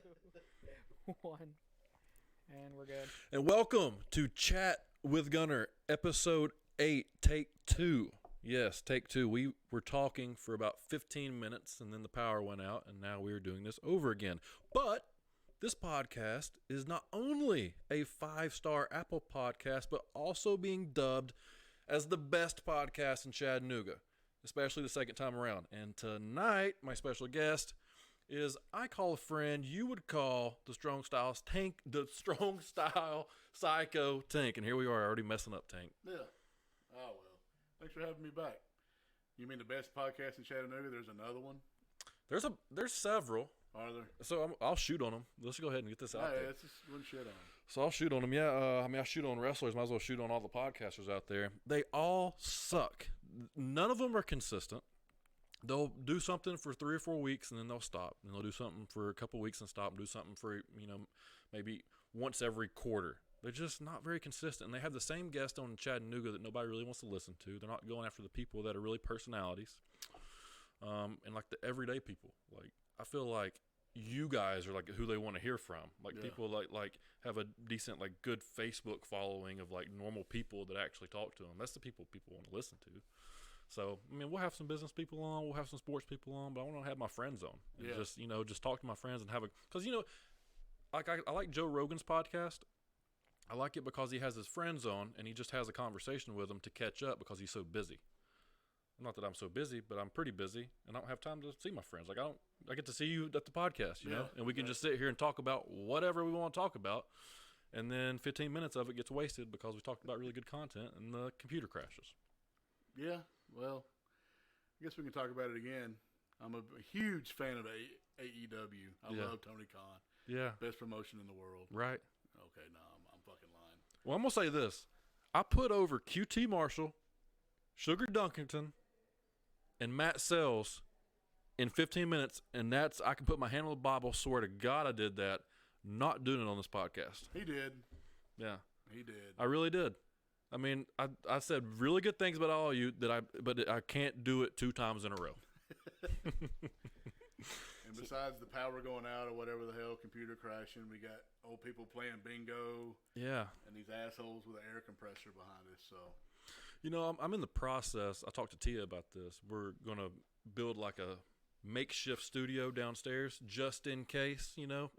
2, 1, and we're good. And welcome to Chat with Gunner, episode 8, take 2. Yes, take 2. We were talking for about 15 minutes, and then the power went out, and now we're doing this over again. But this podcast is not only a 5-star Apple podcast, but also being dubbed as the best podcast in Chattanooga, especially the second time around. And tonight, my special guest is, I call a friend you would call the strong style psycho Tank. And here we are, already messing up, Tank. Yeah. Oh, well. Thanks for having me back. You mean the best podcast in Chattanooga? There's another one? There's several. Are there? So I'll shoot on them. Let's go ahead and get this out there. Yeah, it's just one shit on them. So I'll shoot on them. Yeah, I shoot on wrestlers. Might as well shoot on all the podcasters out there. They all suck. None of them are consistent. They'll do something for 3 or 4 weeks and then they'll stop. And they'll do something for a couple of weeks and stop and do something for, maybe once every quarter. They're just not very consistent. And they have the same guest on Chattanooga that nobody really wants to listen to. They're not going after the people that are really personalities. And like the everyday people. Like, I feel like you guys are like who they want to hear from. Like, people like have a decent, like, good Facebook following of like normal people that actually talk to them. That's the people want to listen to. So, we'll have some business people on, we'll have some sports people on, but I want to have my friends on. And just talk to my friends and have a, because, like I like Joe Rogan's podcast. I like it because he has his friends on and he just has a conversation with them to catch up because he's so busy. Not that I'm so busy, but I'm pretty busy and I don't have time to see my friends. Like, I get to see you at the podcast, you know, and we can just sit here and talk about whatever we want to talk about. And then 15 minutes of it gets wasted because we talked about really good content and the computer crashes. Yeah, well, I guess we can talk about it again. I'm a huge fan of AEW. I love Tony Khan. Yeah. Best promotion in the world. Right. Okay, no, I'm fucking lying. Well, I'm going to say this. I put over QT Marshall, Sugar Dunkington, and Matt Sells in 15 minutes, and I can put my hand on the Bible, swear to God I did that, not doing it on this podcast. He did. Yeah. He did. I really did. I said really good things about all of you, but I can't do it 2 times in a row. And besides the power going out or whatever the hell, computer crashing, we got old people playing bingo. Yeah. And these assholes with an air compressor behind us. So, I'm in the process. I talked to Tia about this. We're going to build like a makeshift studio downstairs just in case,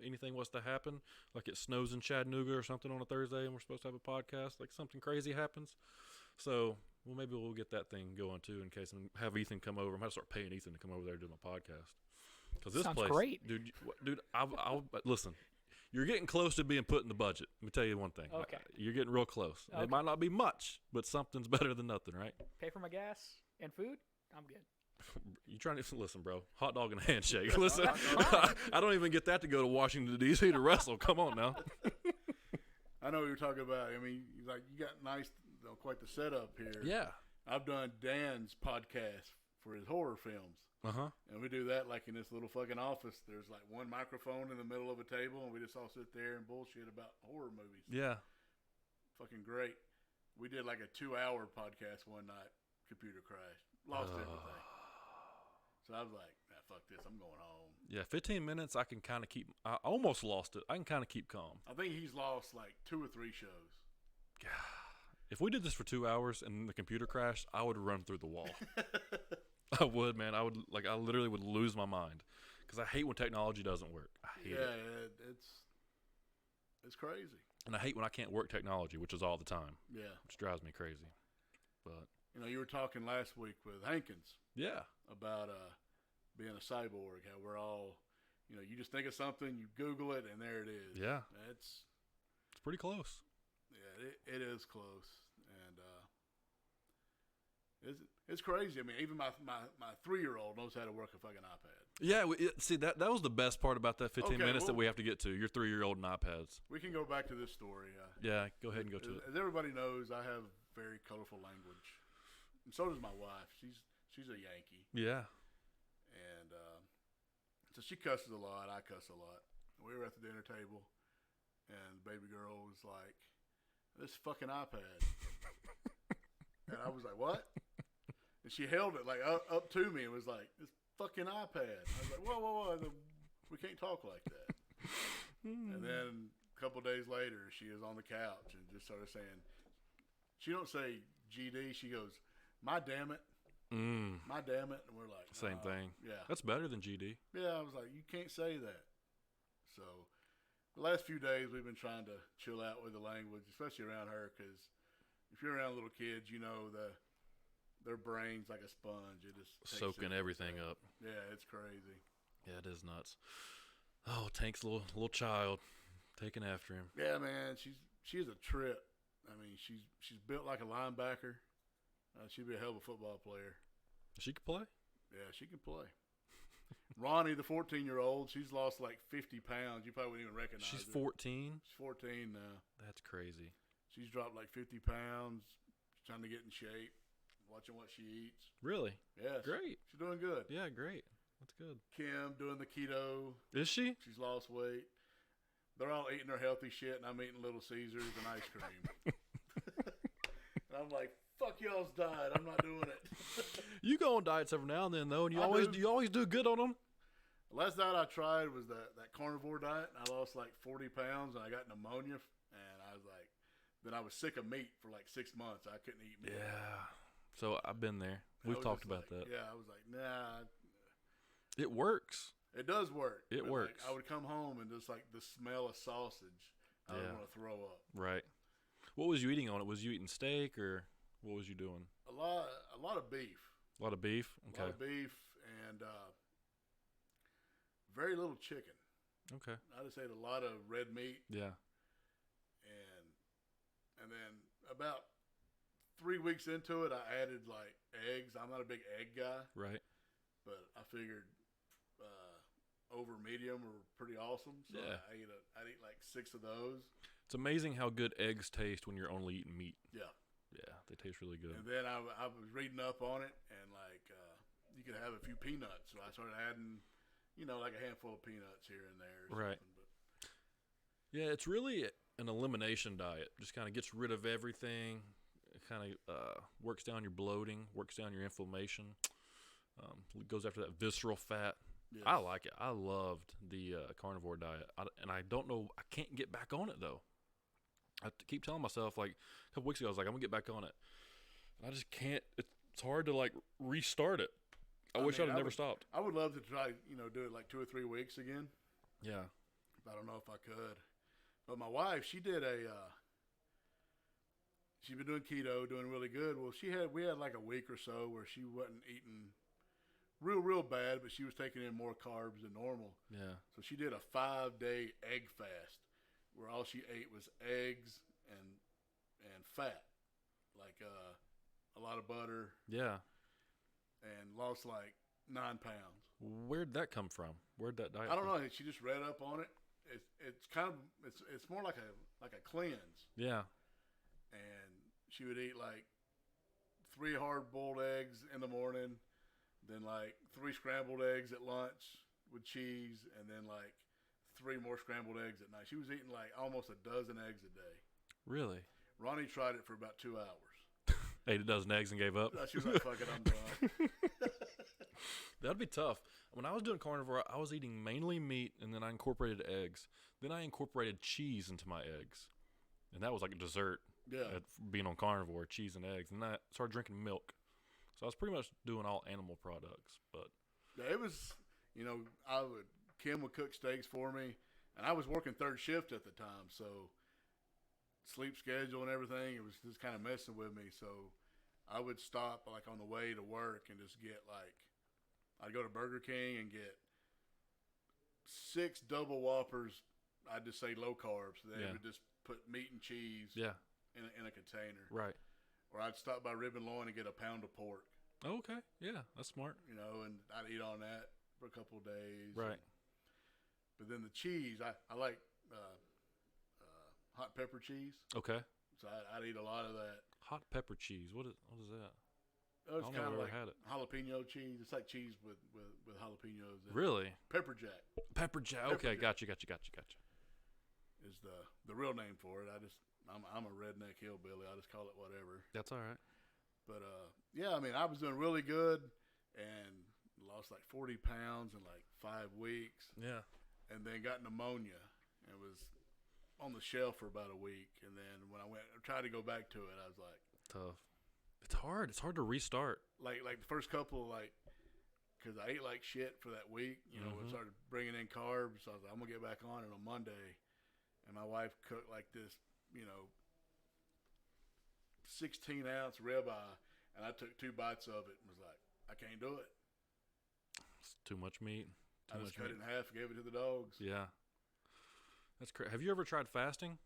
anything was to happen. Like it snows in Chattanooga or something on a Thursday and we're supposed to have a podcast. Like something crazy happens. So, maybe we'll get that thing going too in case and have Ethan come over. I'm going to start paying Ethan to come over there to do my podcast. Because this sounds place, great. Dude, I'll listen. You're getting close to being put in the budget. Let me tell you one thing. Okay. You're getting real close. Okay. It might not be much, but something's better than nothing, right? Pay for my gas and food. I'm good. You trying to listen, bro? Hot dog and a handshake. Listen, I don't even get that to go to Washington D.C. to wrestle. Come on now. I know what you're talking about. You got nice, quite the setup here. Yeah. I've done Dan's podcast for his horror films. Uh-huh. And we do that like in this little fucking office. There's like one microphone in the middle of a table, and we just all sit there and bullshit about horror movies. Yeah. Fucking great. We did like a 2-hour podcast one night. Computer crashed. Lost everything. So I was like, fuck this. I'm going home. Yeah, 15 minutes I can kind of keep – I almost lost it. I can kind of keep calm. I think he's lost like 2 or 3 shows. God. If we did this for 2 hours and the computer crashed, I would run through the wall. I would, man. I literally would lose my mind because I hate when technology doesn't work. I hate it. Yeah, it's crazy. And I hate when I can't work technology, which is all the time. Yeah. Which drives me crazy. But you were talking last week with Hankins. Yeah. About being a cyborg, how we're all, you just think of something, you Google it, and there it is. Yeah. It's pretty close. Yeah, it is close. And it's crazy. Even my 3-year-old knows how to work a fucking iPad. Yeah, see, that was the best part about that 15 minutes that we have to get to, your 3-year-old and iPads. We can go back to this story. Yeah, go ahead and go to it. As everybody knows, I have very colorful language. And so does my wife. She's a Yankee. Yeah. And so she cusses a lot. I cuss a lot. We were at the dinner table, and the baby girl was like, "This fucking iPad." And I was like, "What?" And she held it like up to me and was like, "This fucking iPad." I was like, "Whoa. We can't talk like that." And then a couple days later, she is on the couch and just started saying, she don't say GD, she goes, my damn it. My damn it. And we're like, Same thing. Yeah. That's better than GD. Yeah, I was like, you can't say that. So the last few days we've been trying to chill out with the language, especially around her, because if you're around little kids, you know their brain's like a sponge. It just takes Soaking everything up. Yeah, it's crazy. Yeah, it is nuts. Oh, Tank's little child taking after him. Yeah, man, she's a trip. I mean, she's built like a linebacker. She'd be a hell of a football player. She can play? Yeah, she can play. Ronnie, the 14-year-old, she's lost like 50 pounds. You probably wouldn't even recognize She's her. 14? She's 14 now. That's crazy. She's dropped like 50 pounds. She's trying to get in shape, watching what she eats. Really? Yeah. Great. She's doing good. Yeah, great. That's good. Kim doing the keto. Is she? She's lost weight. They're all eating their healthy shit, and I'm eating Little Caesars and ice cream. And I'm like, fuck y'all's diet. I'm not doing it. You go on diets every now and then, though, and you I always do good on them. The last diet I tried was that carnivore diet, and I lost like 40 pounds, and I got pneumonia, and I was like, then I was sick of meat for like 6 months. I couldn't eat meat. Yeah. So I've been there. We've talked about that. Yeah, I was like, nah. It works. It does work. It but, works. Like, I would come home and just like the smell of sausage, I would want to throw up. Right. What was you eating on it? Was you eating steak or what was you doing? A lot of beef. A lot of beef? Okay. A lot of beef and very little chicken. Okay. I just ate a lot of red meat. Yeah. And then about 3 weeks into it, I added like eggs. I'm not a big egg guy. Right. But I figured over medium were pretty awesome. So Yeah. I'd eat like 6 of those. It's amazing how good eggs taste when you're only eating meat. Yeah. Yeah, they taste really good. And then I was reading up on it, and like you could have a few peanuts. So I started adding, like a handful of peanuts here and there. Right. But Yeah, it's really an elimination diet. Just kind of gets rid of everything. It kind of works down your bloating, works down your inflammation. Goes after that visceral fat. yes. I like it. I loved the carnivore diet. And I don't know, I can't get back on it, though. I keep telling myself, like, a couple weeks ago, I was like, I'm going to get back on it. And I just can't. It's hard to, like, restart it. I wish I'd have never stopped. I would love to try, do it like 2 or 3 weeks again. Yeah. I don't know if I could. But my wife, she did she'd been doing keto, doing really good. Well, we had like a week or so where she wasn't eating real bad, but she was taking in more carbs than normal. Yeah. So she did a 5-day egg fast where all she ate was eggs and fat, like a lot of butter. Yeah. And lost like 9 pounds. Where'd that come from? Where'd that diet I don't come know. She just read up on it. It's more like a cleanse. Yeah. And she would eat like 3 hard-boiled eggs in the morning, then like 3 scrambled eggs at lunch with cheese, and then like 3 more scrambled eggs at night. She was eating like almost a dozen eggs a day. Really? Ronnie tried it for about 2 hours. Ate a dozen eggs and gave up? She was like, fuck it, I'm done. That'd be tough. When I was doing carnivore, I was eating mainly meat, and then I incorporated eggs. Then I incorporated cheese into my eggs. And that was like a dessert. Yeah. Being on carnivore, cheese and eggs. And then I started drinking milk. So I was pretty much doing all animal products. But Yeah, it was, Kim would cook steaks for me, and I was working 3rd shift at the time, so sleep schedule and everything, it was just kind of messing with me. So I would stop like on the way to work and just get like, I'd go to Burger King and get 6 double Whoppers. I'd just say low carbs. They would just put meat and cheese in a container. Right. Or I'd stop by Rib and Loin and get a pound of pork. Oh, okay. Yeah, that's smart. And I'd eat on that for a couple of days. Right. But then the cheese, I like hot pepper cheese. Okay. So I'd eat a lot of that. Hot pepper cheese. What is that? It's I don't kind know of if I've like had it. jalapeno cheese. It's like cheese with jalapenos. In it. Really? Pepper Jack Pepper jack. Okay, gotcha. is the real name for it. I'm a redneck hillbilly. I just call it whatever. That's all right. But yeah, I mean, I was doing really good and lost like 40 pounds in like 5 weeks. Yeah. And then got pneumonia. and it was on the shelf for about a week. And then when I tried to go back to it, I was like, Tough. It's hard. It's hard to restart. like the first couple, like, because I ate like shit for that week, you know, Mhm. we started bringing in carbs. So I was like, I'm gonna get back on it on Monday, and my wife cooked like this, you know, 16-ounce ribeye, and I took 2 bites of it and was like, I can't do it. It's too much meat. I just cut it in half, gave it to the dogs. Yeah. That's crazy. Have you ever tried fasting?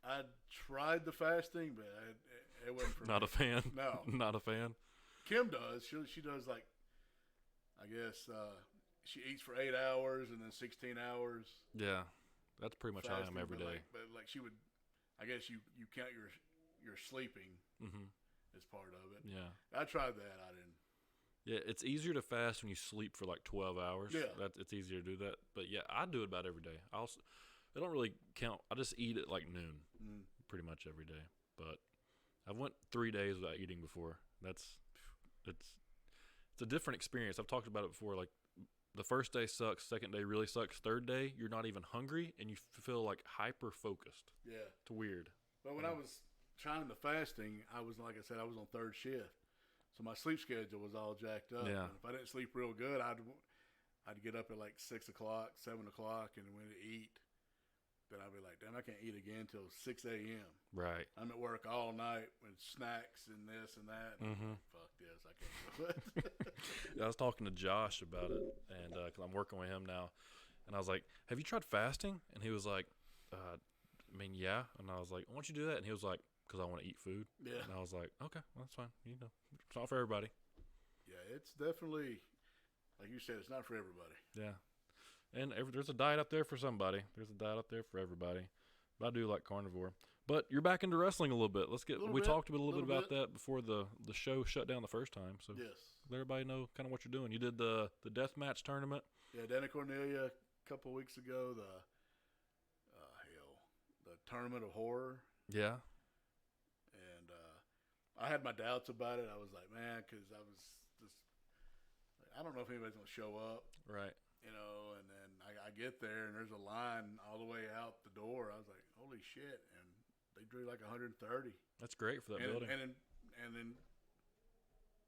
I tried the fasting, but it wasn't for Not me. a fan. No. Not a fan. Kim does. She does like, I guess she eats for 8 hours and then 16 hours. Yeah. That's pretty much how I am fasting, every day. But like she would, I guess you count your sleeping Mm-hmm. as part of it. Yeah. I tried that. I didn't. Yeah, it's easier to fast when you sleep for like 12 hours. Yeah. It's easier to do that. But yeah, I do it about every day. I don't really count. I just eat at like noon pretty much every day. But I've went 3 days without eating before. It's a different experience. I've talked about it before. Like the first day sucks, second day really sucks, third day you're not even hungry and you feel like hyper focused. Yeah. It's weird. But when I was trying the fasting, I was, like I said, I was on third shift. So my sleep schedule was all jacked up. Yeah. And if I didn't sleep real good, I'd get up at like 6 o'clock, 7 o'clock, and when to eat, then I'd be like, damn, I can't eat again until 6 a.m. Right. I'm at work all night with snacks and this and that. And I'm like, fuck this, I can't do it. Yeah, I was talking to Josh about it, and because I'm working with him now, and I was like, "Have you tried fasting?" And he was like, "I mean, yeah." And I was like, "Why don't you do that?" And he was like, "Because I want to eat food." Yeah. And I was like, "Okay, well, that's fine. You know, it's not for everybody." Yeah, it's definitely, like you said, it's not for everybody. Yeah, and there's a diet out there for somebody. There's a diet out there for everybody. But I do like carnivore. But you're back into wrestling a little bit. Let's get. We talked a little bit about that before the show shut down the first time. So Yes. let everybody know kind of what you're doing. You did the death match tournament. Yeah, Dana Cornelia a couple of weeks ago, the Tournament of Horror. Yeah. And I had my doubts about it. I was like, man, because I was just, I don't know if anybody's going to show up. Right. You know, and then I get there, and there's a line all the way out the door. I was like, holy shit. And they drew like 130. That's great for that building. And then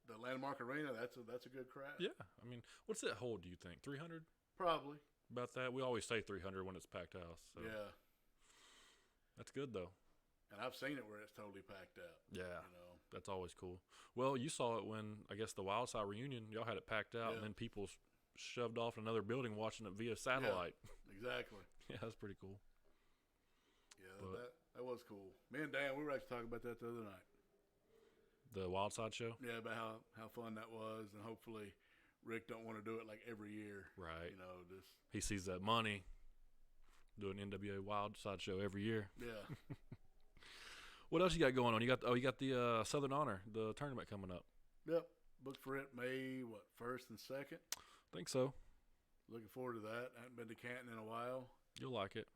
the Landmark Arena, that's a good crowd. Yeah. I mean, what's that hold, do you think? 300? Probably. About that? We always say 300 when it's packed house. So. Yeah. That's good, though. And I've seen it where it's totally packed out. Yeah. You know. That's always cool. Well, you saw it when, I guess, the Wild Side reunion, y'all had it packed out, and then people shoved off in another building watching it via satellite. Yeah, exactly. Yeah, that's pretty cool. Yeah, that was cool. Me and Dan, we were actually talking about that the other night. The Wild Side show? Yeah, about how fun that was, and hopefully Rick don't want to do it like every year. Right. You know, just He sees that money, do an NWA Wild Side show every year. yeah. What else you got going on? You got the Southern Honor, the tournament coming up. Yep. Booked for it May 1st and 2nd. I think so. Looking forward to that. I haven't been to Canton in a while. You'll like it.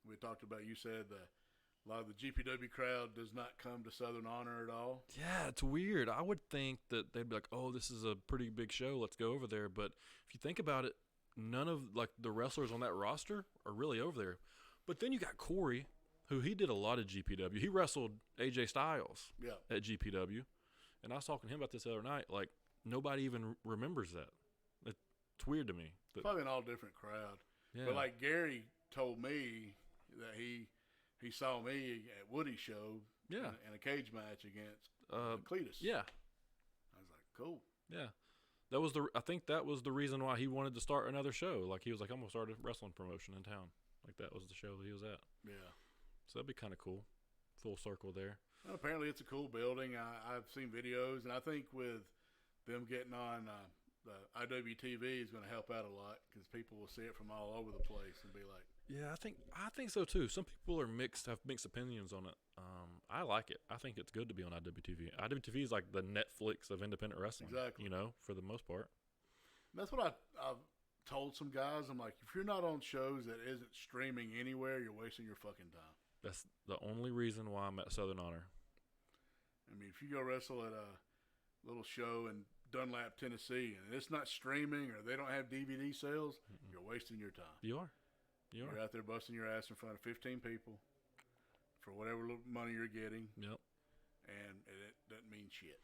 We talked about, you said a lot of the GPW crowd does not come to Southern Honor at all. Yeah, it's weird. I would think that they'd be like, "Oh, this is a pretty big show. Let's go over there." But if you think about it, none of like the wrestlers on that roster are really over there. But then you got Corey, who he did a lot of GPW. He wrestled AJ Styles at GPW, and I was talking to him about this the other night. Like nobody even remembers that. It's weird to me. It's probably an all different crowd. Yeah. But like Gary told me that he saw me at Woody's show in a cage match against Cletus. Yeah. I was like, cool. Yeah. I think that was the reason why he wanted to start another show. Like he was like, I'm gonna start a wrestling promotion in town. Like that was the show that he was at. Yeah. So that'd be kind of cool. Full circle there. Well, apparently it's a cool building. I've seen videos, and I think with them getting on the IWTV is going to help out a lot because people will see it from all over the place and be like, yeah, I think so too. Some people have mixed opinions on it. I like it. I think it's good to be on IWTV. IWTV is like the Netflix of independent wrestling. Exactly. You know, for the most part. And that's what I've told some guys. I'm like, if you're not on shows that isn't streaming anywhere, you're wasting your fucking time. That's the only reason why I'm at Southern Honor. I mean, if you go wrestle at a little show in Dunlap, Tennessee, and it's not streaming or they don't have DVD sales, you're wasting your time. You are. You You're are. out there busting your ass in front of 15 people for whatever little money you're getting, Yep. and it doesn't mean shit.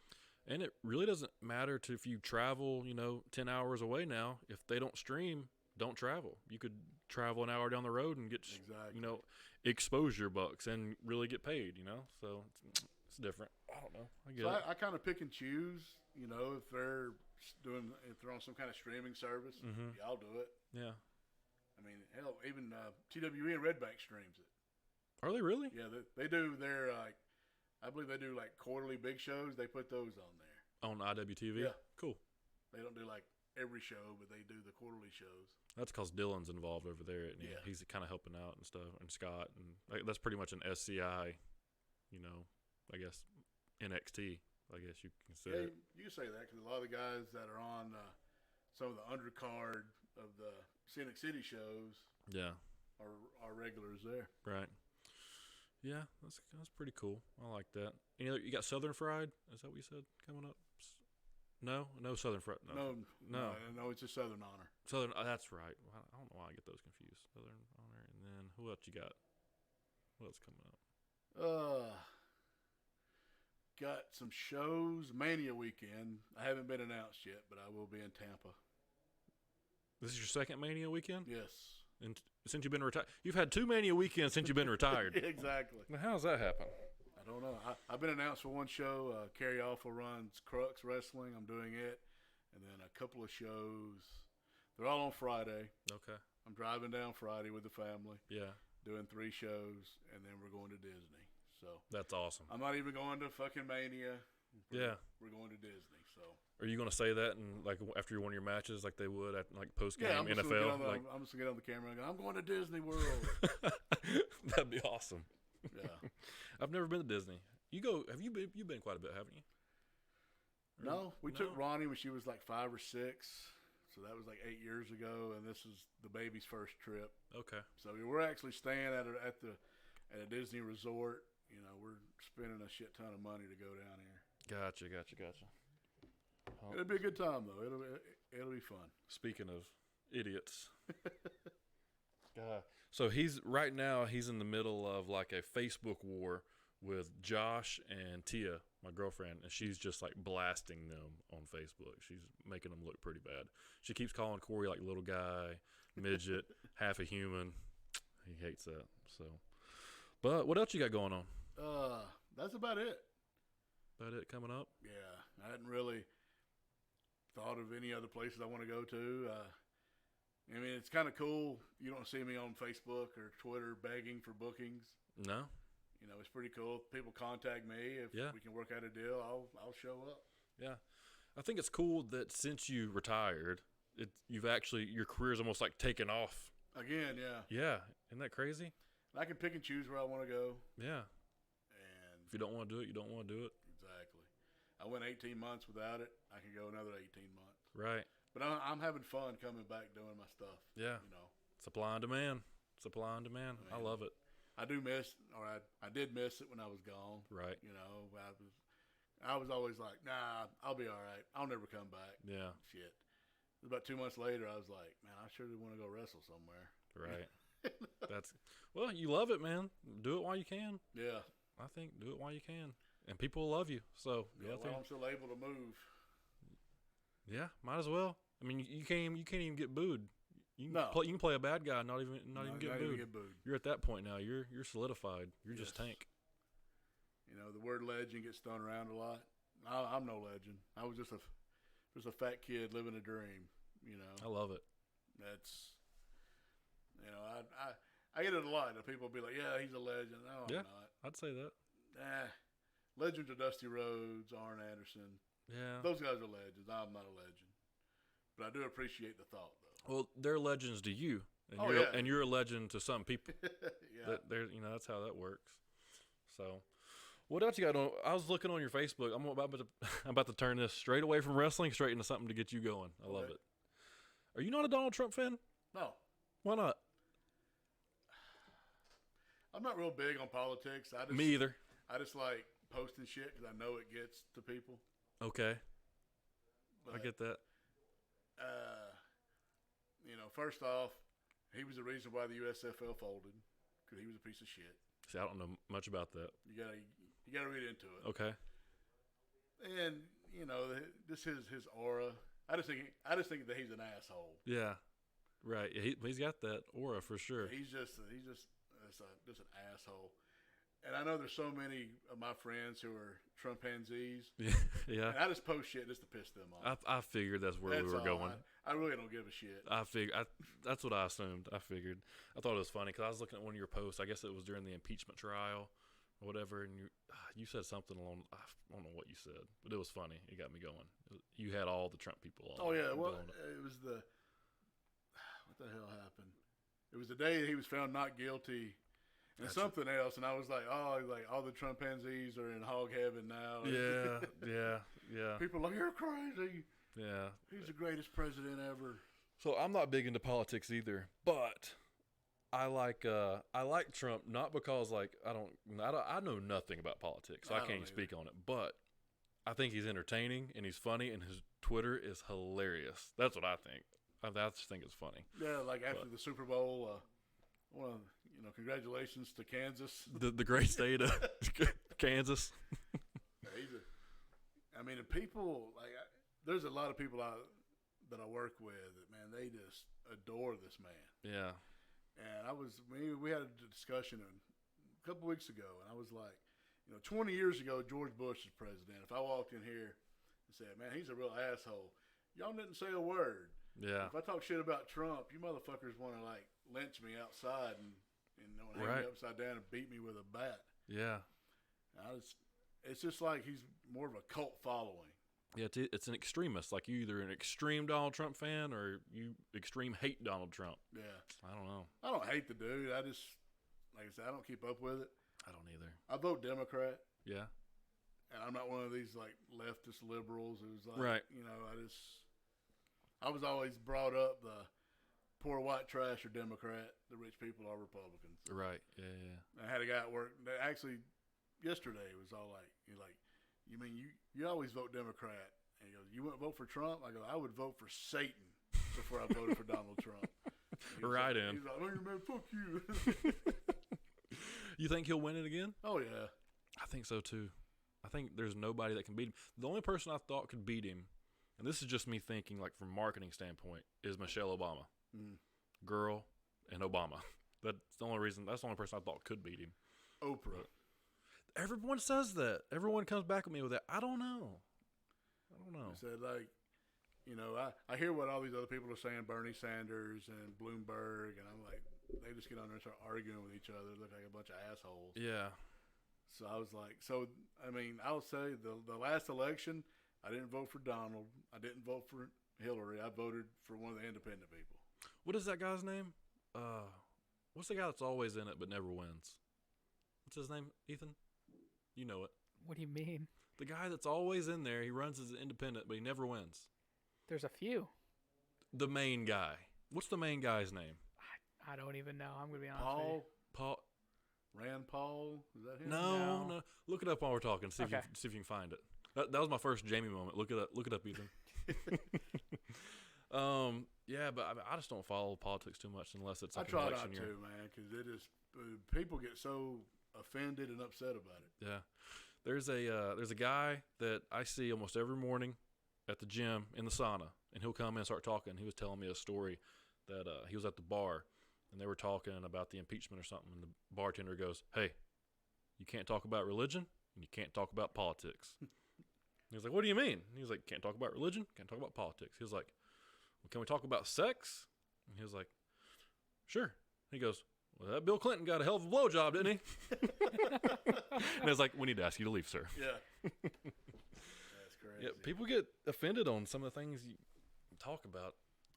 And it really doesn't matter to if you travel, 10 hours away now. If they don't stream, don't travel. You could travel an hour down the road and get, Exactly. exposure bucks and really get paid, So it's different. I don't know. I get So it. I kind of pick and choose, if they're on some kind of streaming service, Mhm. yeah, I'll do it. Yeah. I mean, hell, even TWE and Red Bank streams it. Are they really? Yeah, they do their I believe they do like quarterly big shows. They put those on there. On IWTV? Yeah. Cool. They don't do like every show, but they do the quarterly shows. That's because Dylan's involved over there. And Yeah. He's kind of helping out and stuff. And Scott. And that's pretty much an SCI, I guess, NXT, I guess you can consider Yeah, it. you can say that because a lot of the guys that are on some of the undercard of the Scenic City shows Yeah. are regulars there. Right. Yeah, that's pretty cool. I like that. You got Southern Fried? Is that what you said coming up? No Southern Fried. No, it's a Southern Honor. Southern. That's right. I don't know why I get those confused. Southern Honor, and then who else you got? What else coming up? Got some shows. Mania weekend. I haven't been announced yet, but I will be in Tampa. This is your second Mania weekend, Yes. and since you've been retired, you've had 2 Mania weekends since you've been retired. Exactly. Now, how's that happen? I don't know. I've been announced for one show. Carrie Alpha runs Crux Wrestling. I'm doing it. And then a couple of shows. They're all on Friday. Okay. I'm driving down Friday with the family, Yeah, doing 3 shows, and then we're going to Disney. So that's awesome. I'm not even going to fucking Mania. We're going to Disney. So Are you gonna say that and like after one of your matches, like they would at like post game I'm just NFL? I'm just gonna get on the camera and go, I'm going to Disney World. That'd be awesome. Yeah. I've never been to Disney. Have you been? You've been quite a bit, haven't you? No, we No? took Ronnie when she was like 5 or 6. So that was like 8 years ago, and this is the baby's first trip. Okay. So we're actually staying at a Disney resort. We're spending a shit ton of money to go down here. Gotcha. It'll be a good time though. It'll be fun. Speaking of idiots, so he's in the middle of like a Facebook war with Josh and Tia, my girlfriend, and she's just like blasting them on Facebook. She's making them look pretty bad. She keeps calling Corey like little guy, midget, half a human. He hates that. So, but what else you got going on? That's about it. About it coming up? Yeah, I hadn't really thought of any other places I want to go to. I mean, it's kind of cool. You don't see me on Facebook or Twitter begging for bookings. No. It's pretty cool. People contact me if we can work out a deal. I'll show up. Yeah, I think it's cool that since you retired, your career's almost like taken off. Again, yeah. Yeah, isn't that crazy? I can pick and choose where I want to go. Yeah. And If you don't want to do it, you don't want to do it. exactly. I went 18 months without it. I can go another 18 months. Right. But I'm having fun coming back doing my stuff. Yeah. Supply and demand. Supply and demand. I love it. I do miss, or I did miss it when I was gone. Right. I was always like, nah, I'll be all right. I'll never come back. Yeah. Shit. About 2 months later, I was like, man, I sure do want to go wrestle somewhere. Right. Well, you love it, man. Do it while you can. Yeah. I think do it while you can. And people will love you. So, Yeah, well, I'm still able to move. Yeah, might as well. I mean, you can't even get booed. You can play a bad guy, and not even get booed. You're at that point now. You're solidified. You're just Tank. The word legend gets thrown around a lot. I'm no legend. I was just a fat kid living a dream. I love it. That's I get it a lot. People be like, yeah, he's a legend. No, Yeah. I'm not. I'd say that. Legends are Dusty Rhodes, Arn Anderson. Yeah. Those guys are legends. I'm not a legend, but I do appreciate the thought, though. Well, they're legends to you, and you're a legend to some people. Yeah. That's how that works. So, what else you got on? I was looking on your Facebook. I'm about to turn this straight away from wrestling straight into something to get you going. I love it. Are you not a Donald Trump fan? No. Why not? I'm not real big on politics. Me either. I just like posting shit because I know it gets to people. Okay. But, I get that. First off, He was the reason why the USFL folded, because he was a piece of shit. See, I don't know much about that. You gotta read into it. Okay. And this his aura. I just think that he's an asshole. Yeah. Right. Yeah, he's got that aura for sure. He's just an asshole. And I know there's so many of my friends who are Trumpanzees. Yeah. And I just post shit just to piss them off. I figured that's where we were going. I really don't give a shit. That's what I assumed. I figured. I thought it was funny because I was looking at one of your posts. I guess it was during the impeachment trial or whatever, and you said something along. I don't know what you said, but it was funny. It got me going. You had all the Trump people on. Oh yeah, well, it was what the hell happened? It was the day he was found not guilty. And something else, and I was like, all the Trumpanzees are in hog heaven now. Yeah. People are like, you're crazy. Yeah. He's the greatest president ever. So I'm not big into politics either, but I like Trump not because I know nothing about politics, so I can't even speak on it, but I think he's entertaining and he's funny and his Twitter is hilarious. That's what I think. I just think it's funny. Yeah, like after the Super Bowl, congratulations to Kansas. The great state of Kansas. The people, there's a lot of people that I work with that, man, they just adore this man. Yeah. And we had a discussion a couple weeks ago, and I was like, 20 years ago, George Bush was president. If I walked in here and said, man, he's a real asshole, y'all didn't say a word. Yeah. If I talk shit about Trump, you motherfuckers want to lynch me outside and hang me upside down and beat me with a bat. Yeah. It's just like he's more of a cult following. Yeah, it's an extremist. Like you either an extreme Donald Trump fan or you extreme hate Donald Trump. Yeah. I don't know. I don't hate the dude. I just, like I said, I don't keep up with it. I don't either. I vote Democrat. Yeah. And I'm not one of these leftist liberals who's right. I was always brought up the poor white trash are Democrat, the rich people are Republicans. Right. Yeah. I had a guy at work that actually yesterday was all like, you mean you always vote Democrat? And he goes, you wouldn't vote for Trump? I go, I would vote for Satan before I voted for Donald Trump. Right like, in. He's like, oh, man, fuck you. You think he'll win it again? Oh, yeah. I think so, too. I think there's nobody that can beat him. The only person I thought could beat him, and this is just me thinking from marketing standpoint, is Michelle Obama. Mm. Girl and Obama. That's the only person I thought could beat him. Oprah. But everyone says that. Everyone comes back at me with that. I don't know. I said, I hear what all these other people are saying, Bernie Sanders and Bloomberg, and I'm like, they just get on there and start arguing with each other. They look like a bunch of assholes. Yeah. So I was like, I'll say the last election, I didn't vote for Donald. I didn't vote for Hillary. I voted for one of the independent people. What is that guy's name? What's the guy that's always in it but never wins? What's his name, Ethan? You know it. What do you mean? The guy that's always in there. He runs as an independent, but he never wins. There's a few. The main guy. What's the main guy's name? I don't even know. I'm going to be honest with you. Paul. Rand Paul? Is that him? No. Look it up while we're talking. See Okay. if you can find it. That was my first Jamie moment. Look it up, Ethan. Yeah, but I just don't follow politics too much unless it's like I try an election not year. to, man, because people get so offended and upset about it. Yeah, there's a guy that I see almost every morning at the gym in the sauna, and he'll come in and start talking. He was telling me a story that he was at the bar, and they were talking about the impeachment or something, and the bartender goes, "Hey, you can't talk about religion, and you can't talk about politics." He was like, "What do you mean?" He was like, "Can't talk about religion, can't talk about politics." He was like, "Well, can we talk about sex?" And he was like, "Sure." He goes, "Well, that Bill Clinton got a hell of a blowjob, didn't he?" And I was like, "We need to ask you to leave, sir." Yeah. That's crazy. Yeah, people get offended on some of the things you talk about.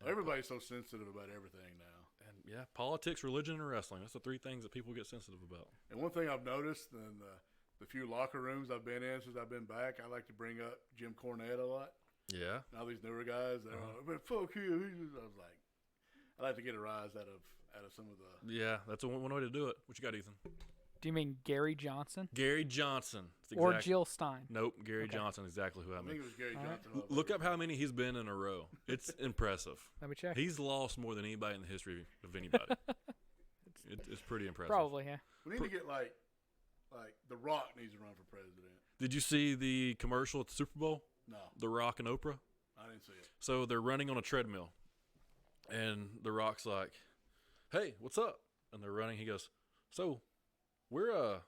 Everybody's so sensitive about everything now. And yeah, politics, religion, and wrestling. That's the three things that people get sensitive about. And one thing I've noticed in the few locker rooms I've been in since I've been back, I like to bring up Jim Cornette a lot. Yeah. Now these newer guys, they're like, "Man, fuck you." I was like, I like to get a rise out of some of the. Yeah, that's one way to do it. What you got, Ethan? Do you mean Gary Johnson Gary Johnson. That's or exact- Jill Stein? Nope, Gary Okay. Johnson. Exactly who I I think mean. it was Gary All right. Johnson. Look up how many he's been in a row. It's impressive. Let me check. He's lost more than anybody in the history of anybody. It's pretty impressive. Probably, yeah. We need to get like The Rock needs to run for president. Did you see the commercial at the Super Bowl? No, The Rock and Oprah? I didn't see it. So they're running on a treadmill. And The Rock's like, "Hey, what's up?" And they're running. He goes, "So, we're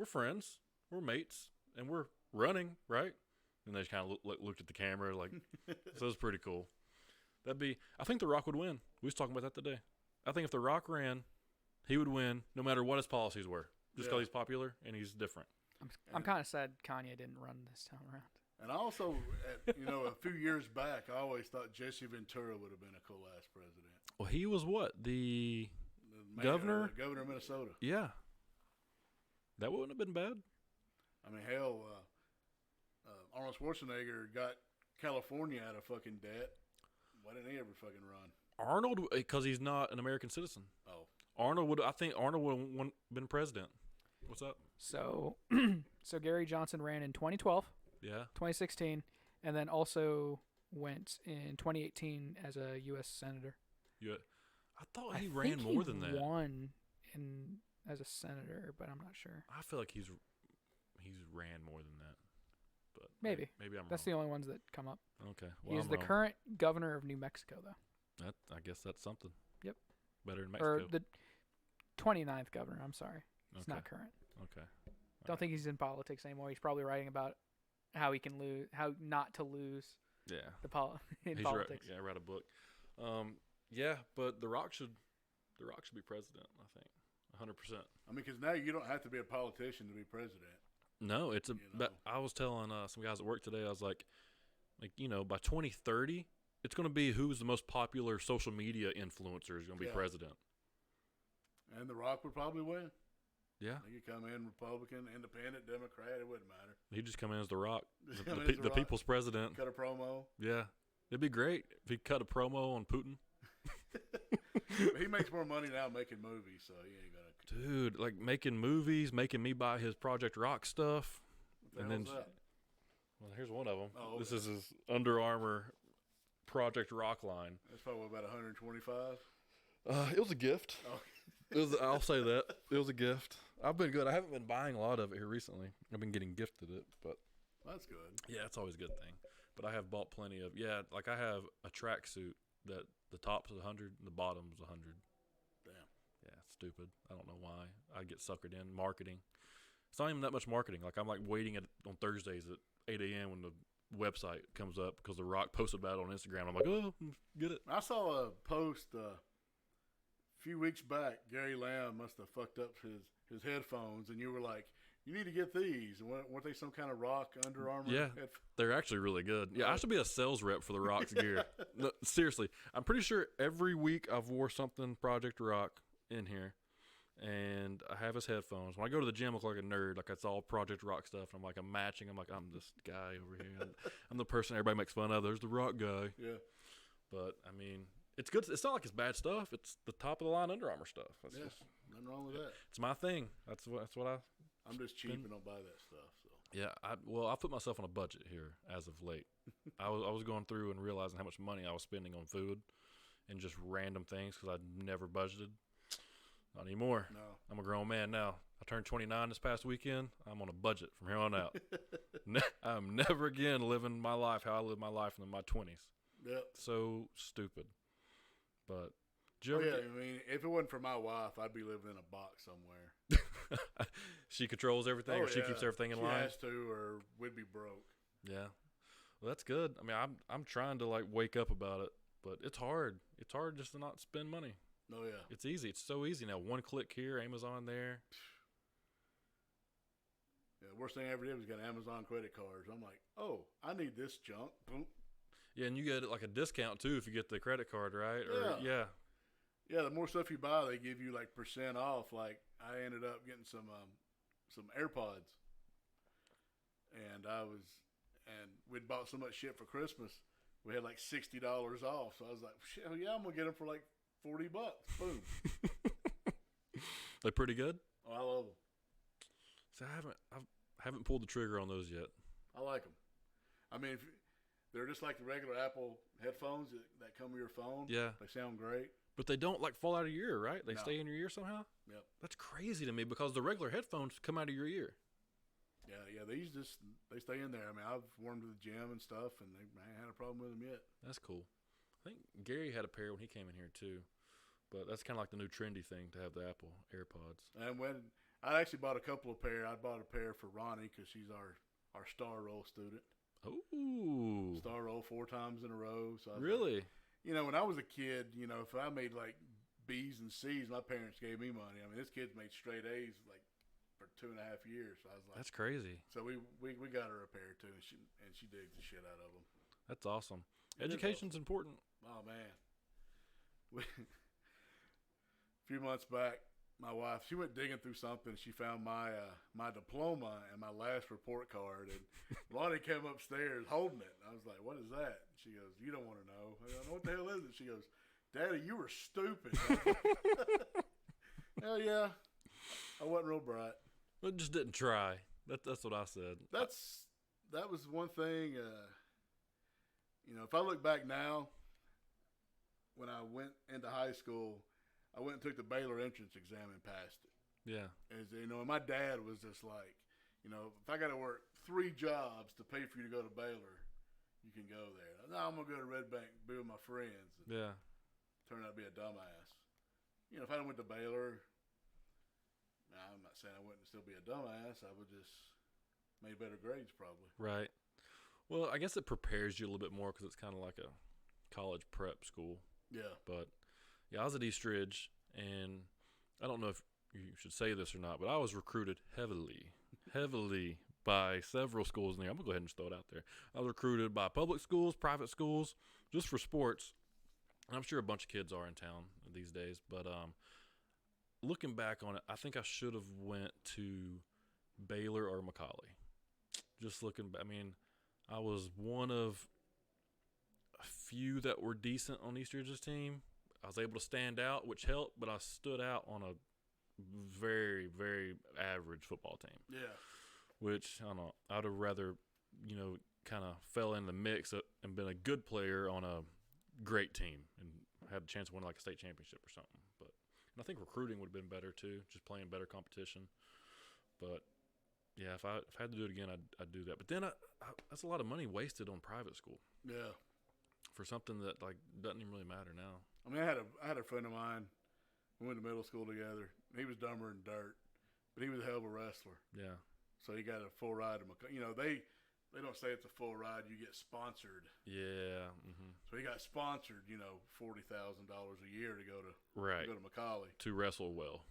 friends. We're mates. And we're running, right?" And they just kind of looked at the camera like, so it's pretty cool. I think The Rock would win. We was talking about that today. I think if The Rock ran, he would win no matter what his policies were. Just because he's popular and he's different. I'm kind of sad Kanye didn't run this time around. And also, a few years back, I always thought Jesse Ventura would have been a cool ass president. Well, he was what? The Governor of Minnesota. Yeah. That wouldn't have been bad. I mean, hell, Arnold Schwarzenegger got California out of fucking debt. Why didn't he ever fucking run? Arnold, because he's not an American citizen. Oh, I think Arnold would have been president. What's up? So, so Gary Johnson ran in 2012, Yeah. 2016, and then also went in 2018 as a U.S. senator. I thought I he ran think more he than that. Won as a senator, but I'm not sure. I feel like he's ran more than that. But Maybe. maybe I'm That's wrong. the only ones that come up. Okay. Well, He's I'm the wrong. current governor of New Mexico, though. I guess that's something. Yep. Better than Or Mexico. the 29th governor. I'm sorry. He's Okay. not current. Okay. Don't think he's in politics anymore. He's probably writing about how he can lose, how not to lose Yeah. in He's politics. write a book. Yeah, but The Rock should be president. I think 100%. I mean, because now you don't have to be a politician to be president. No, it's a. You know. But I was telling some guys at work today. I was like, by 2030, it's going to be who's the most popular social media influencer is going to be Yeah. president. And The Rock would probably win. Yeah, He could come in Republican, Independent, Democrat. It wouldn't matter. he'd just come in as The Rock, Just the, come the, in as pe- The the Rock. people's president. Cut a promo. Yeah, it'd be great if he cut a promo on Putin. But he makes more money now making movies, so he ain't gonna. Dude, like making movies, making me buy his Project Rock stuff. What And the then hell's that? Well, here's one of them. Oh, This okay. is his Under Armour Project Rock line. That's probably about 125. It was a gift. Oh, I'll say that. It was a gift. I've been good. I haven't been buying a lot of it here recently. I've been getting gifted it, but that's good. yeah, it's always a good thing. But I have bought plenty of. Yeah, like I have a tracksuit that the top's 100 and the bottom's 100. Damn. Yeah, it's stupid. I don't know why. I get suckered in marketing. It's not even that much marketing. Like I'm like waiting on Thursdays at 8 a.m. when the website comes up because The Rock posted about it on Instagram. I'm like, oh, get it. I saw a post a few weeks back. Gary Lamb must have fucked up his headphones, and you were like, "You need to get these." And weren't they some kind of Rock Under Armour? Yeah. headphones? They're actually really good. Yeah, I should be a sales rep for The Rock's gear. No, seriously, I'm pretty sure every week I've wore something Project Rock in here, and I have his headphones. When I go to the gym, I look like a nerd. Like it's all Project Rock stuff. And I'm matching. I'm like, I'm this guy over here. I'm the person everybody makes fun of. There's the Rock guy. Yeah. But I mean, it's good. It's not like it's bad stuff. It's the top of the line Under Armour stuff. That's Yeah. just, Nothing wrong with that. it's my thing. That's what I. I'm just cheap and don't buy that stuff. So Yeah, I put myself on a budget here as of late. I was going through and realizing how much money I was spending on food and just random things because I'd never budgeted. Not anymore. no. I'm a grown man now. I turned 29 this past weekend. I'm on a budget from here on out. I'm never again living my life how I lived my life in my 20s. Yep. So stupid. But did you Oh, ever yeah, get- I mean, if it wasn't for my wife, I'd be living in a box somewhere. she controls everything, or she keeps everything in she line? has to, or we'd be broke. Yeah. Well, that's good. I mean, I'm trying to like wake up about it, but it's hard. It's hard just to not spend money. Oh, yeah. It's easy. It's so easy now. One click here, Amazon there. Yeah, the worst thing I ever did was get Amazon credit cards. I'm like, oh, I need this junk. Boom. Yeah, and you get like a discount too if you get the credit card, right? Or Yeah. Yeah, the more stuff you buy, they give you like % off. Like I ended up getting some AirPods, and we'd bought so much shit for Christmas, we had like $60 off. So I was like, shit, yeah, I'm gonna get them for like $40. Boom. They're pretty good. Oh, I love them. So I haven't pulled the trigger on those yet. I like them. I mean, they're just like the regular Apple headphones that come with your phone. Yeah. They sound great. But they don't like fall out of your ear, right? They No. stay in your ear somehow? Yep. That's crazy to me because the regular headphones come out of your ear. Yeah. These they stay in there. I mean, I've worn them to the gym and stuff, and I ain't had a problem with them yet. That's cool. I think Gary had a pair when he came in here too. But that's kind of like the new trendy thing to have the Apple AirPods. And when I actually bought a couple of pair, I bought a pair for Ronnie because she's our star roll student. Oh. Star roll 4 times in a row. So Really? When I was a kid, if I made like B's and C's, my parents gave me money. I mean, this kid's made straight A's like for 2.5 years. So I was like, That's crazy. So we got her a pair too, and she digs the shit out of them. That's awesome. It is Education's important. Oh man, a few months back, my wife, she went digging through something. She found my diploma and my last report card, and Lonnie came upstairs holding it. I was like, "What is that?" She goes, "You don't want to know." I go, "What the hell is it?" She goes, "Daddy, you were stupid." Hell yeah, I wasn't real bright. I just didn't try. That's what I said. That was one thing. If I look back now, when I went into high school, I went and took the Baylor entrance exam and passed it. Yeah. And my dad was just like, if I got to work 3 jobs to pay for you to go to Baylor, you can go there. No, I'm gonna go to Red Bank, be with my friends. And Yeah. turned out to be a dumbass. If I went to Baylor, I'm not saying I wouldn't still be a dumbass. I would just made better grades probably. Right. Well, I guess it prepares you a little bit more because it's kind of like a college prep school. Yeah. But yeah, I was at East Ridge, and I don't know if you should say this or not, but I was recruited heavily by several schools in there. I'm going to go ahead and just throw it out there. I was recruited by public schools, private schools, just for sports. And I'm sure a bunch of kids are in town these days. But looking back on it, I think I should have went to Baylor or Macaulay. Just looking back, I mean, I was one of a few that were decent on East Ridge's team. I was able to stand out, which helped, but I stood out on a very, very average football team. Yeah. Which, I don't know, I'd have rather, kind of fell in the mix and been a good player on a great team and had a chance to win like a state championship or something. But and I think recruiting would have been better too, just playing better competition. But yeah, if I had to do it again, I'd do that. But then that's a lot of money wasted on private school. Yeah. For something that like doesn't even really matter now. I mean, I had a friend of mine. We went to middle school together. He was dumber than dirt, but he was a hell of a wrestler. Yeah. So he got a full ride to they don't say it's a full ride. You get sponsored. Yeah. Mm-hmm. So he got sponsored. $40,000 a year to go to Macaulay to wrestle well.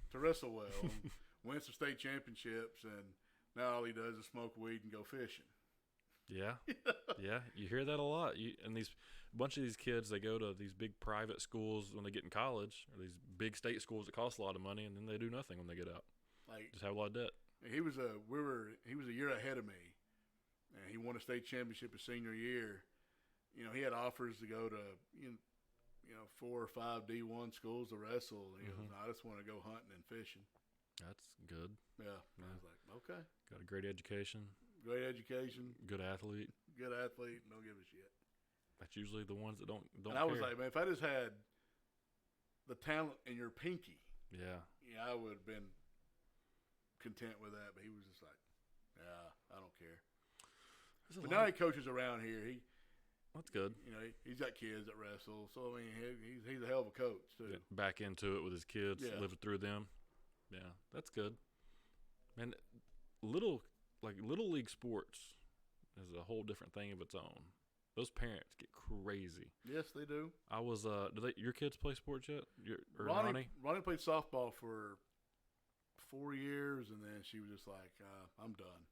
Win some state championships, and now all he does is smoke weed and go fishing. Yeah. Yeah, you hear that a lot. And a bunch of these kids, they go to these big private schools when they get in college, or these big state schools that cost a lot of money, and then they do nothing when they get out. Like, just have a lot of debt. He was a year ahead of me, and he won a state championship his senior year. He had offers to go to 4 or 5 D1 schools to wrestle. And he goes, "No, I just want to go hunting and fishing." That's good. Yeah. I was like, okay. Got a great education. Great education. Good athlete. Don't give a shit. That's usually the ones that don't And care. I was like, man, if I just had the talent in your pinky, yeah, I would have been content with that. But he was just like, yeah, I don't care. But now he coaches around here. That's good. He's got kids that wrestle. So, I mean, he's a hell of a coach, too. Get back into it with his kids, living through them. Yeah, that's good. Man, little league sports is a whole different thing of its own. Those parents get crazy. Yes, they do. I was. Your kids play sports yet? Ronnie played softball for 4 years, and then she was just like, "I'm done."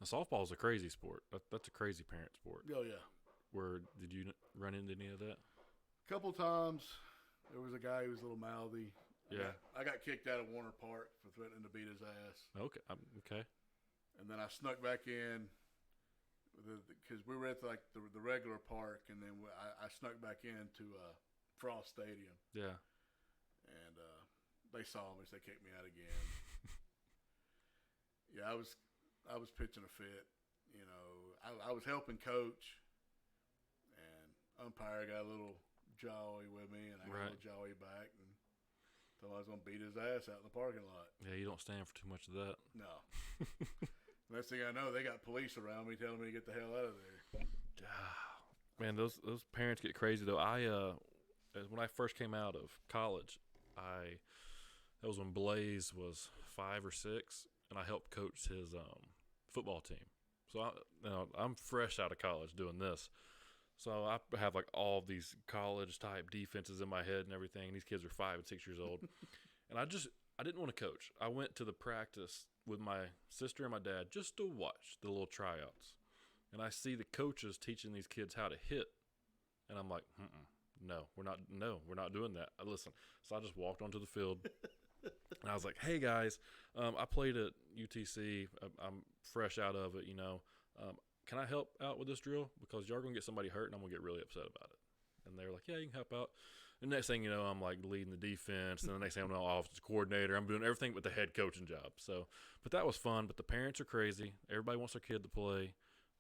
Now, softball is a crazy sport. That's a crazy parent sport. Oh yeah. Did you run into any of that? A couple times. There was a guy who was a little mouthy. Yeah. I got kicked out of Warner Park for threatening to beat his ass. Okay. Okay. And then I snuck back in because we were at the regular park, and then I snuck back into Frost Stadium. Yeah. And they saw me, so they kicked me out again. Yeah, I was pitching a fit. You know, I was helping coach, and umpire got a little jolly with me, and I got a little jolly back, and told I was gonna beat his ass out in the parking lot. Yeah, you don't stand for too much of that. No. Next thing I know, they got police around me telling me to get the hell out of there. Man, those parents get crazy though. When I first came out of college, that was when Blaze was 5 or 6, and I helped coach his football team. So I'm fresh out of college doing this. So I have like all these college type defenses in my head and everything. These kids are 5 and 6 years old, and I didn't want to coach. I went to the practice with my sister and my dad just to watch the little tryouts, and I see the coaches teaching these kids how to hit, and I'm like, no, we're not doing that. Listen, so I just walked onto the field, and I was like, hey guys, I played at UTC. I'm fresh out of it, you know. Can I help out with this drill? Because y'all going to get somebody hurt, and I'm going to get really upset about it. And they were like, yeah, you can help out. And the next thing you know, I'm like leading the defense. And the next thing I'm an offensive coordinator. I'm doing everything but the head coaching job. So, but that was fun. But the parents are crazy. Everybody wants their kid to play.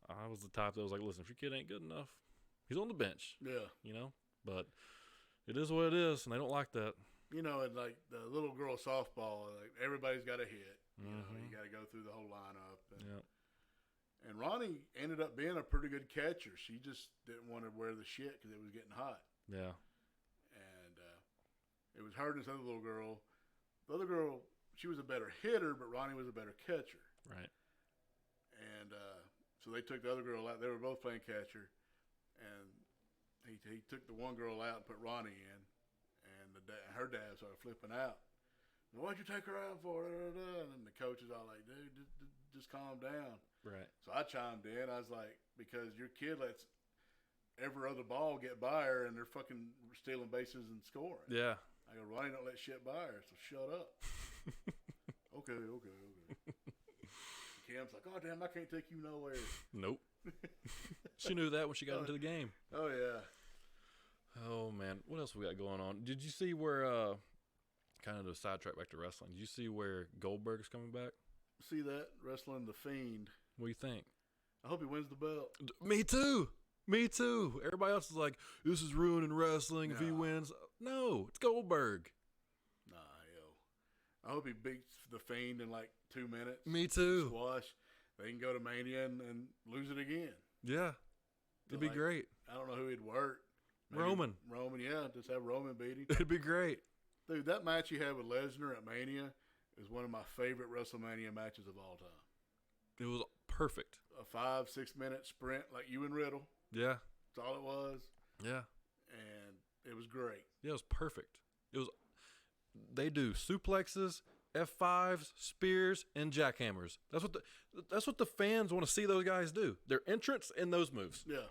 I was the type that was like, listen, if your kid ain't good enough, he's on the bench. Yeah. You know? But it is what it is, and they don't like that. You know, and like the little girl softball, like everybody's got a hit. You know, you got to go through the whole lineup. And Ronnie ended up being a pretty good catcher. She just didn't want to wear the shit because it was getting hot. Yeah. And it was her and this other little girl. The other girl, she was a better hitter, but Ronnie was a better catcher. Right. And so they took the other girl out. They were both playing catcher. And he took the one girl out and put Ronnie in. And her dad started flipping out. What'd you take her out for? And then the coach is all like, dude, just calm down. Right. So I chimed in. I was like, because your kid lets every other ball get by her, and they're fucking stealing bases and scoring. Yeah. I go, Ronnie don't let shit by her, so shut up. Okay. Cam's like, oh, damn, I can't take you nowhere. Nope. She knew that when she got into the game. Oh, yeah. Oh, man. What else we got going on? Did you see where, kind of to sidetrack back to wrestling, did you see where Goldberg's coming back? See that? Wrestling the Fiend. What do you think? I hope he wins the belt. Me too. Everybody else is like, this is ruining wrestling if he wins. No, it's Goldberg. Nah, yo. I hope he beats the Fiend in like 2 minutes. Me too. Squash. They can go to Mania and lose it again. Yeah. It'd be great. I don't know who he'd work. Maybe Roman, yeah. Just have Roman beat him. It'd be great. Dude, that match he had with Lesnar at Mania is one of my favorite WrestleMania matches of all time. It was perfect. A 5-6 minute sprint like you and Riddle. Yeah. That's all it was. Yeah. And it was great. Yeah, it was perfect. They do suplexes, F5s, spears, and jackhammers. That's what the fans want to see those guys do. Their entrance and those moves. Yeah.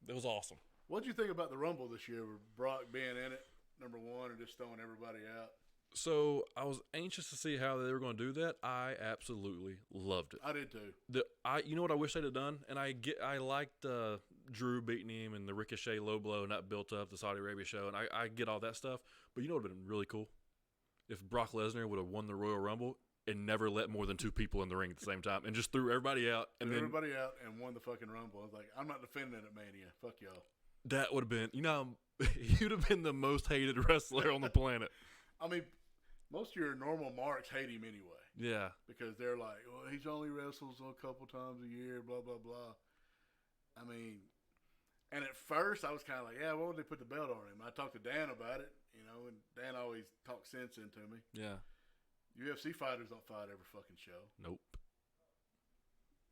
It was awesome. What'd you think about the Rumble this year with Brock being in it, number one, and just throwing everybody out? So I was anxious to see how they were going to do that. I absolutely loved it. I did too. You know what I wish they'd have done, and I liked Drew beating him and the Ricochet low blow and that built up the Saudi Arabia show, and I get all that stuff. But you know what would have been really cool if Brock Lesnar would have won the Royal Rumble and never let more than 2 people in the ring at the same time and just threw everybody out and everybody out and won the fucking Rumble. I was like, I'm not defending it at Mania. Fuck y'all. That would have been, you'd have been the most hated wrestler on the planet. I mean, most of your normal marks hate him anyway. Yeah. Because they're like, well, he's only wrestles a couple times a year, blah, blah, blah. I mean, and at first I was kind of like, yeah, why would they put the belt on him? I talked to Dan about it, and Dan always talks sense into me. Yeah. UFC fighters don't fight every fucking show. Nope.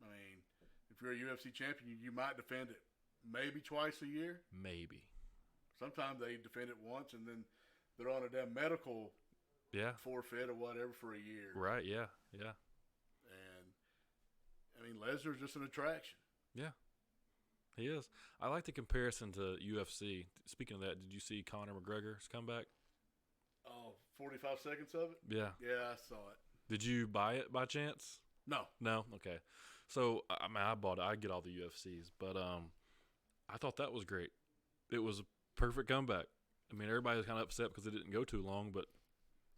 I mean, if you're a UFC champion, you might defend it maybe twice a year. Maybe. Sometimes they defend it once, and then they're on a damn medical forfeit or whatever for a year. Right, yeah. And, I mean, Lesnar's just an attraction. Yeah, he is. I like the comparison to UFC. Speaking of that, did you see Conor McGregor's comeback? Oh, 45 seconds of it? Yeah. Yeah, I saw it. Did you buy it by chance? No. No? Okay. So, I mean, I bought it. I get all the UFCs, but I thought that was great. It was a perfect comeback. I mean, everybody was kind of upset because it didn't go too long, but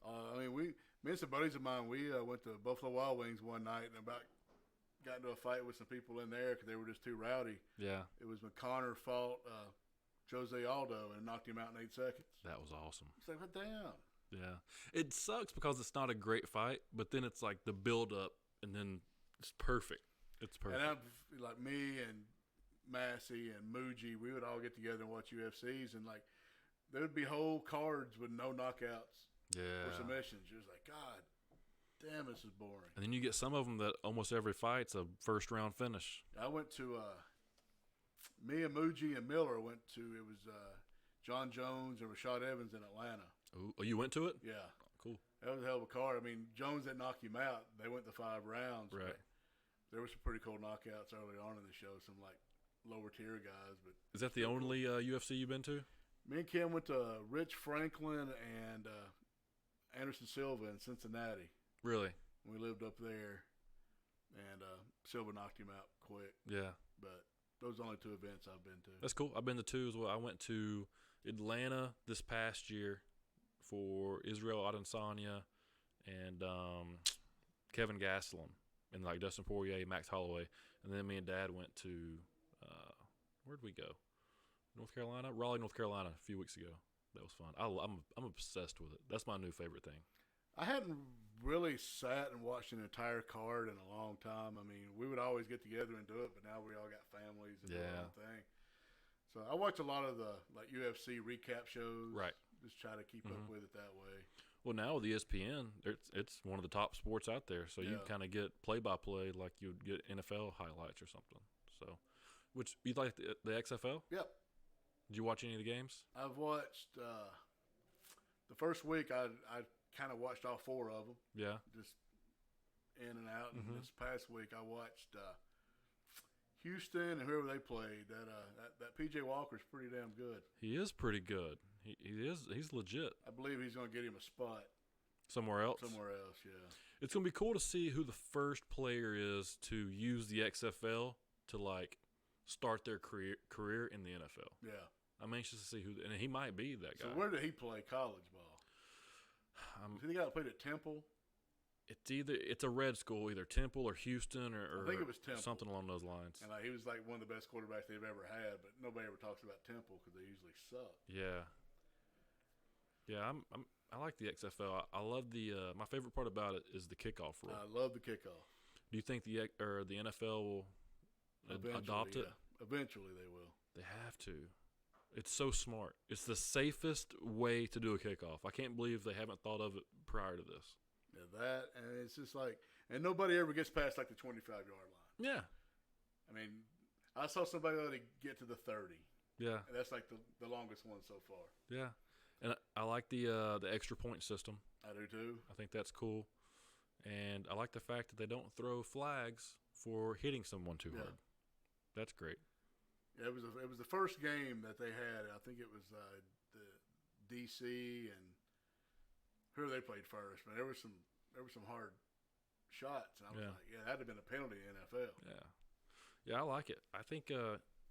I mean, Me and some buddies of mine, we went to Buffalo Wild Wings one night and about got into a fight with some people in there because they were just too rowdy. Yeah. It was when Connor fought Jose Aldo and knocked him out in 8 seconds. That was awesome. It's like, what damn? Yeah. It sucks because it's not a great fight, but then it's like the build up and then it's perfect. It's perfect. And like me and Massey and Muji, we would all get together and watch UFCs, and like there would be whole cards with no knockouts or submissions. You're just like, God damn, this is boring. And then you get some of them that almost every fight's a first round finish. I went to me and Muji and Miller went to it was John Jones and Rashad Evans in Atlanta. Oh, you went to it? Yeah, cool. that was a hell of a card. I mean, Jones didn't knock him out. They went to 5 rounds. Right. There were some pretty cool knockouts early on in the show. Some like lower tier guys, but Is that the only UFC you've been to? me and Kim went to Rich Franklin and Anderson Silva in Cincinnati. Really? We lived up there, and Silva knocked him out quick. Yeah. But those are only 2 events I've been to. That's cool. I've been to 2 as well. I went to Atlanta this past year for Israel Adesanya and Kevin Gastelum and like Dustin Poirier, Max Holloway, and then me and Dad went to where'd we go? North Carolina, Raleigh, North Carolina, a few weeks ago. That was fun. I'm obsessed with it. That's my new favorite thing. I hadn't really sat and watched an entire card in a long time. I mean, we would always get together and do it, but now we all got families and do our own thing. So I watch a lot of the like UFC recap shows. Right. Just try to keep up with it that way. Well, now with ESPN, it's one of the top sports out there, so you kind of get play-by-play like you would get NFL highlights or something. So, which you like the XFL? Yep. Did you watch any of the games? I've watched the first week. I kind of watched all 4 of them. Yeah. Just in and out. And this past week, I watched Houston and whoever they played. That PJ Walker's pretty damn good. He is pretty good. He's legit. I believe he's going to get him a spot Somewhere else? somewhere else. Yeah. It's going to be cool to see who the first player is to use the XFL to, like, start their career in the NFL. Yeah. I'm anxious to see who, and he might be that guy. So where did he play college ball? Did he got played at Temple? It's a red school, either Temple or Houston or I think it was Temple. something along those lines. And he was like one of the best quarterbacks they've ever had, but nobody ever talks about Temple because they usually suck. Yeah. Yeah, I like the XFL. I love my favorite part about it is the kickoff rule. I love the kickoff. Do you think the NFL will adopt it? Yeah. Eventually they will. They have to. It's so smart. It's the safest way to do a kickoff. I can't believe they haven't thought of it prior to this. Yeah, that, and it's just like, and nobody ever gets past like the 25-yard line. Yeah. I mean, I saw somebody let it get to the 30. Yeah. And that's like the longest one so far. Yeah. And I like the extra point system. I do too. I think that's cool. And I like the fact that they don't throw flags for hitting someone too hard. That's great. Yeah, it was the first game that they had. I think it was the DC and whoever they played first. But there were some hard shots, and I was like, yeah, that'd have been a penalty in the NFL. Yeah, I like it. I think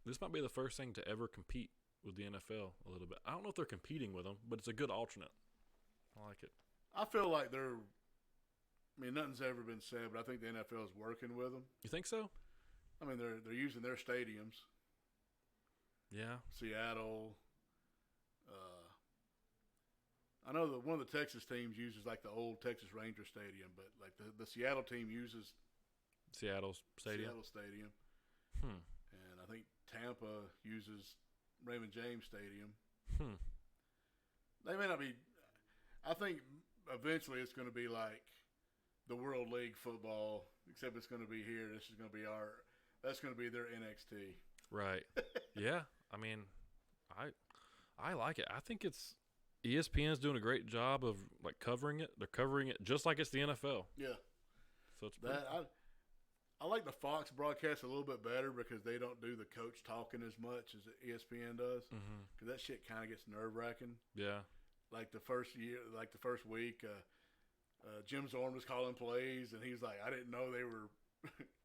this might be the first thing to ever compete with the NFL a little bit. I don't know if they're competing with them, but it's a good alternate. I like it. I feel like nothing's ever been said, but I think the NFL is working with them. You think so? I mean, they're using their stadiums. Yeah. Seattle. I know that one of the Texas teams uses like the old Texas Ranger Stadium, but like the Seattle team uses Seattle Stadium. And I think Tampa uses Raymond James Stadium. They may not be. I think eventually it's going to be like the World League football, except it's going to be here. This is going to be that's going to be their NXT. Right. Yeah. I mean, I like it. I think ESPN's doing a great job of like covering it. They're covering it just like it's the NFL. Yeah. So it's I like the Fox broadcast a little bit better because they don't do the coach talking as much as ESPN does. Because that shit kind of gets nerve-wracking. Yeah. Like the first week, Jim Zorn was calling plays, and he was like, I didn't know they were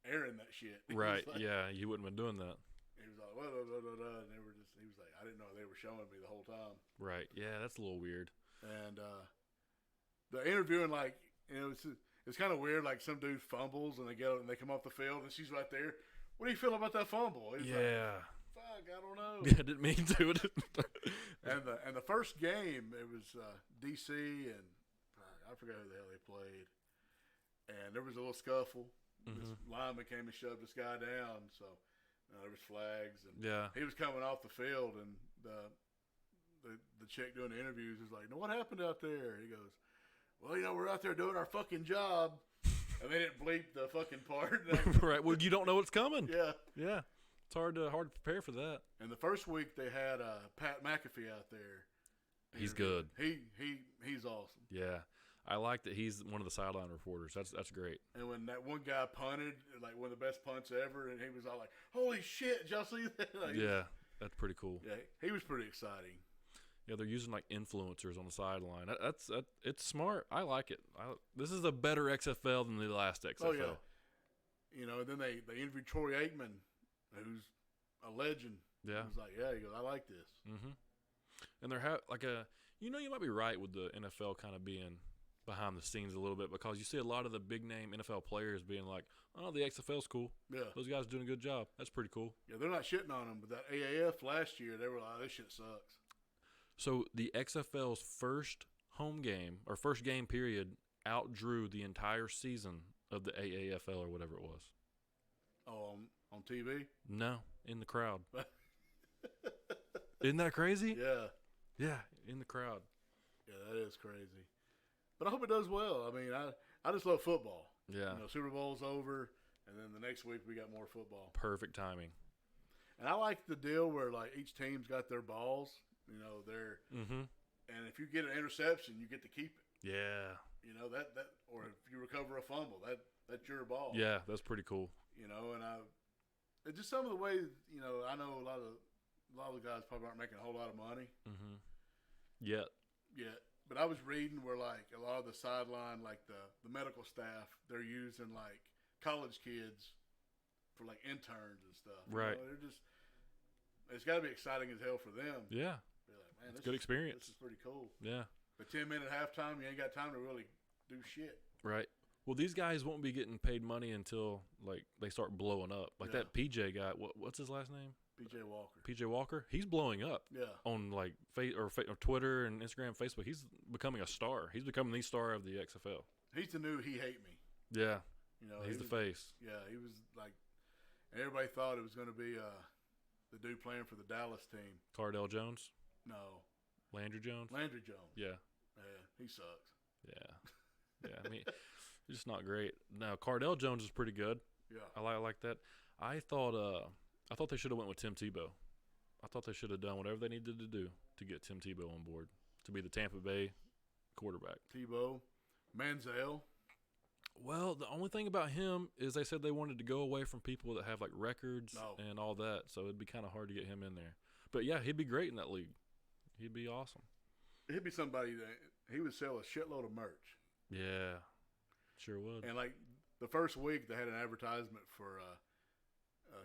airing that shit. Right, like, yeah, you wouldn't have been doing that. He was like, blah, blah, blah, blah, blah, and he was like, I didn't know they were showing me the whole time. Right, yeah, that's a little weird. And the interviewing, like, And it's kind of weird. Like some dude fumbles and they come off the field and she's right there. What do you feel about that fumble? He's Yeah. like, fuck, I don't know. Yeah, I didn't mean to. And the first game, it was DC and I forgot who the hell they played. And there was a little scuffle. This lineman came and shoved this guy down. So there was flags. And he was coming off the field, and the chick doing the interviews was like, "No, what happened out there?" He goes, "Well, we're out there doing our fucking job." And they didn't bleep the fucking part. Right. Well, you don't know what's coming. Yeah. Yeah. It's hard to prepare for that. And the first week they had Pat McAfee out there. He's good. He's awesome. Yeah. I like that he's one of the sideline reporters. That's great. And when that one guy punted, like one of the best punts ever, and he was all like, "Holy shit, did y'all see that?" Like, yeah. That's pretty cool. Yeah. He was pretty exciting. Yeah, they're using like influencers on the sideline. It's smart. I like it. This is a better XFL than the last XFL. Oh yeah. And then they interviewed Troy Aikman, who's a legend. Yeah. He was like, "Yeah," he goes, "I like this." Mm-hmm. And they're you might be right with the NFL kind of being behind the scenes a little bit, because you see a lot of the big name NFL players being like, "Oh, the XFL's cool. Yeah, those guys are doing a good job. That's pretty cool." Yeah, they're not shitting on them, but that AAF last year, they were like, "This shit sucks." So the XFL's first home game or first game period outdrew the entire season of the AAFL or whatever it was. Oh, on TV? No, in the crowd. Isn't that crazy? Yeah. Yeah, in the crowd. Yeah, that is crazy. But I hope it does well. I mean, I just love football. Yeah. Super Bowl's over, and then the next week we got more football. Perfect timing. And I like the deal where like each team's got their balls. And if you get an interception, you get to keep it. Yeah. That or if you recover a fumble, that's your ball. Yeah, that's pretty cool. And it's just some of the ways. I know a lot of the guys probably aren't making a whole lot of money. Mm-hmm. Yet. But I was reading where like a lot of the sideline, like the medical staff, they're using like college kids for like interns and stuff. Right. It's got to be exciting as hell for them. Yeah. Be like, man, it's a good experience. This is pretty cool. Yeah. The 10-minute halftime, you ain't got time to really do shit. Right. Well, these guys won't be getting paid money until like they start blowing up. Like that PJ guy. What's his last name? PJ Walker. PJ Walker. He's blowing up. Yeah. On like or Twitter and Instagram, Facebook. He's becoming a star. He's becoming the star of the XFL. He's the new He Hate Me. Yeah. He's the face. Yeah. He was like, everybody thought it was going to be the dude playing for the Dallas team. Cardell Jones. No. Landry Jones. Landry Jones. Yeah. Yeah. He sucks. Yeah. Yeah. I mean, he's just not great. Now Cardell Jones is pretty good. Yeah. I like that. I thought they should have went with Tim Tebow. I thought they should have done whatever they needed to do to get Tim Tebow on board to be the Tampa Bay quarterback. Tebow, Manziel. Well, the only thing about him is they said they wanted to go away from people that have like records and all that, so it'd be kind of hard to get him in there. But yeah, he'd be great in that league. He'd be awesome. He'd be somebody that he would sell a shitload of merch. Yeah, sure would. And like the first week, they had an advertisement for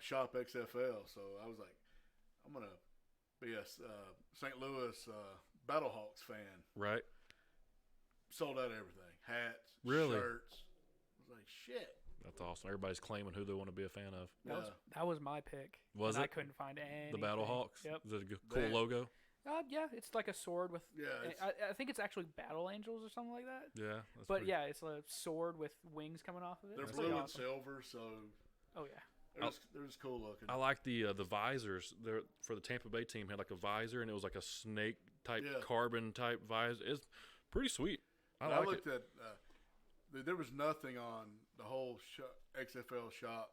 Shop XFL, so I was like, I'm gonna be a St. Louis Battlehawks fan. Right. Sold out everything, hats, really? Shirts. I was like, shit. That's awesome. Everybody's claiming who they want to be a fan of. That was my pick. Was it? I couldn't find any. The Battlehawks? Yep. Is it a cool logo? Yeah, it's like a sword with. Yeah. I think it's actually Battle Angels or something like that. Yeah. It's a sword with wings coming off of it. They're it's blue and awesome. silver, so. Oh yeah. They're just cool looking. I like the visors. There for the Tampa Bay team had like a visor, and it was like a snake type, carbon type visor. It's pretty sweet. I looked at. There was nothing on the whole XFL shop.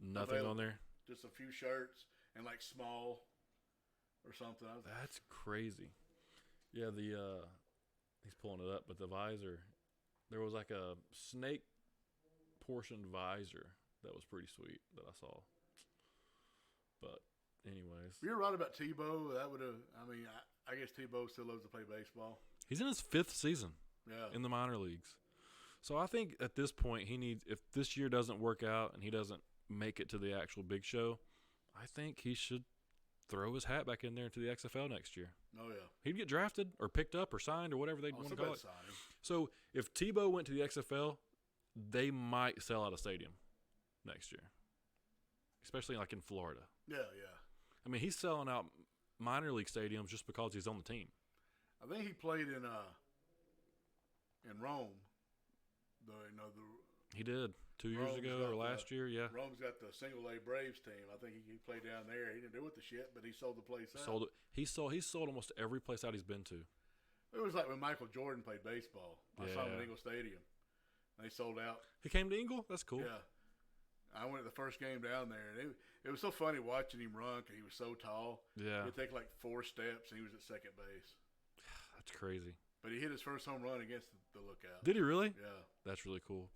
Nothing on there. Just a few shirts and like small or something. That's crazy. Yeah, he's pulling it up, but the visor, there was like a snake portioned visor that was pretty sweet that I saw. But anyways, you're right about Tebow. That would have. I mean, I guess Tebow still loves to play baseball. He's in his 5th season. Yeah. In the minor leagues. So I think at this point if this year doesn't work out and he doesn't make it to the actual big show, I think he should throw his hat back in there into the XFL next year. Oh yeah. He'd get drafted or picked up or signed or whatever they'd want to call it. Sign him. So if Tebow went to the XFL, they might sell out a stadium next year, especially like in Florida. Yeah, yeah. I mean, he's selling out minor league stadiums just because he's on the team. I think he played in Rome. He did 2 years Rome's ago got or last year, yeah. Rome's got the single A Braves team. I think he played down there. He didn't do with the shit, but he sold the place out. Sold it. He's sold almost every place out he's been to. It was like when Michael Jordan played baseball. I saw him Yeah. at Eagle Stadium. They sold out. He came to Ingle? That's cool. Yeah. I went to the first game down there, and it was so funny watching him run because he was so tall. Yeah. He'd take like 4 steps, and he was at second base. That's crazy. But he hit his first home run against the Lookout. Did he really? Yeah. That's really cool.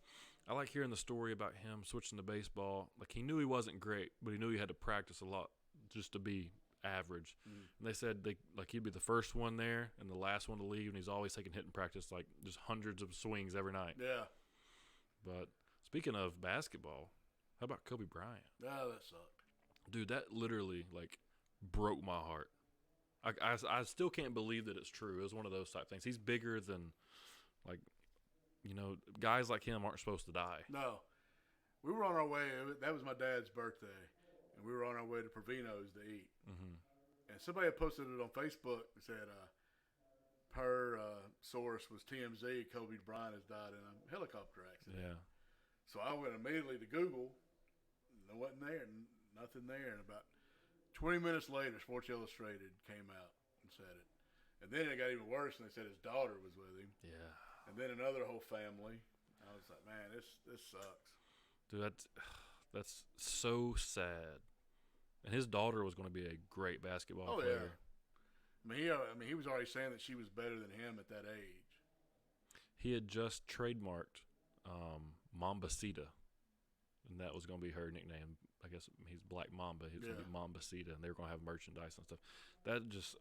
I like hearing the story about him switching to baseball. Like, he knew he wasn't great, but he knew he had to practice a lot just to be average. Mm. And they said he'd be the first one there and the last one to leave, and he's always taking hitting practice, like just hundreds of swings every night. Yeah. But speaking of basketball, how about Kobe Bryant? Oh, that sucked. Dude, that literally like broke my heart. I still can't believe that it's true. It was one of those type things. He's bigger than, like, guys like him aren't supposed to die. No. We were on our way. That was my dad's birthday, and we were on our way to Provino's to eat. Mm-hmm. And somebody had posted it on Facebook and said, per source was TMZ, Kobe Bryant has died in a helicopter accident. Yeah. So I went immediately to Google. There wasn't there, nothing there. And about 20 minutes later, Sports Illustrated came out and said it. And then it got even worse, and they said his daughter was with him. Yeah. And then another whole family. I was like, man, this sucks. Dude, that's so sad. And his daughter was going to be a great basketball player. Yeah. I mean, he was already saying that she was better than him at that age. He had just trademarked Mambacita, and that was going to be her nickname. I guess he's Black Mamba. He was going to be Mambacita, and they were going to have merchandise and stuff. That just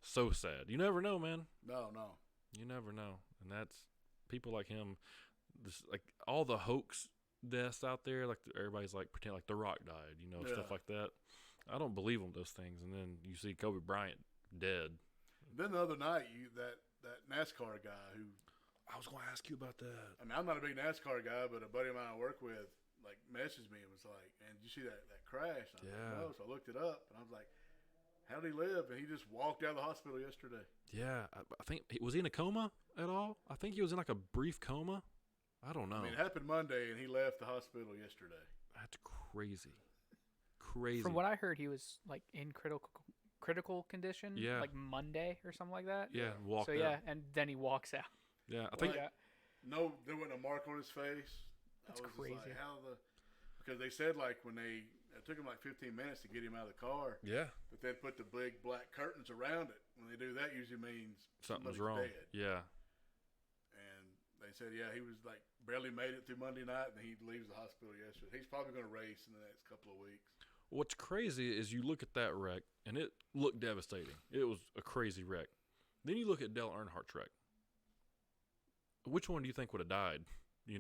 so sad. You never know, man. No. You never know. And that's people like him, like all the hoax deaths out there, like everybody's like pretend like The Rock died, stuff like that. I don't believe them, those things. And then you see Kobe Bryant dead. Then the other night, that NASCAR guy who, I was going to ask you about that. I mean, I'm not a big NASCAR guy, but a buddy of mine I work with like messaged me and was like, "Man, did you see that crash?" And I was like, no. So I looked it up, and I was like, how did he live? And he just walked out of the hospital yesterday. Yeah, I think was he in a coma at all? I think he was in like a brief coma. I don't know. I mean, it happened Monday, and he left the hospital yesterday. That's crazy. Crazy. From what I heard, he was like in critical condition. Yeah. Like Monday or something like that. Yeah, walked So out. yeah, and then he walks out. Yeah, I think. No, there wasn't a mark on his face. That's I was crazy. Just like, because they said like when it took him like 15 minutes to get him out of the car. Yeah. But they'd put the big black curtains around it. When they do that, usually means Something's somebody's wrong. dead. Yeah. And they said, yeah, he was like barely made it through Monday night, and he leaves the hospital yesterday. He's probably going to race in the next couple of weeks. What's crazy is you look at that wreck, and it looked devastating. It was a crazy wreck. Then you look at Dale Earnhardt's wreck. Which one do you think would have died,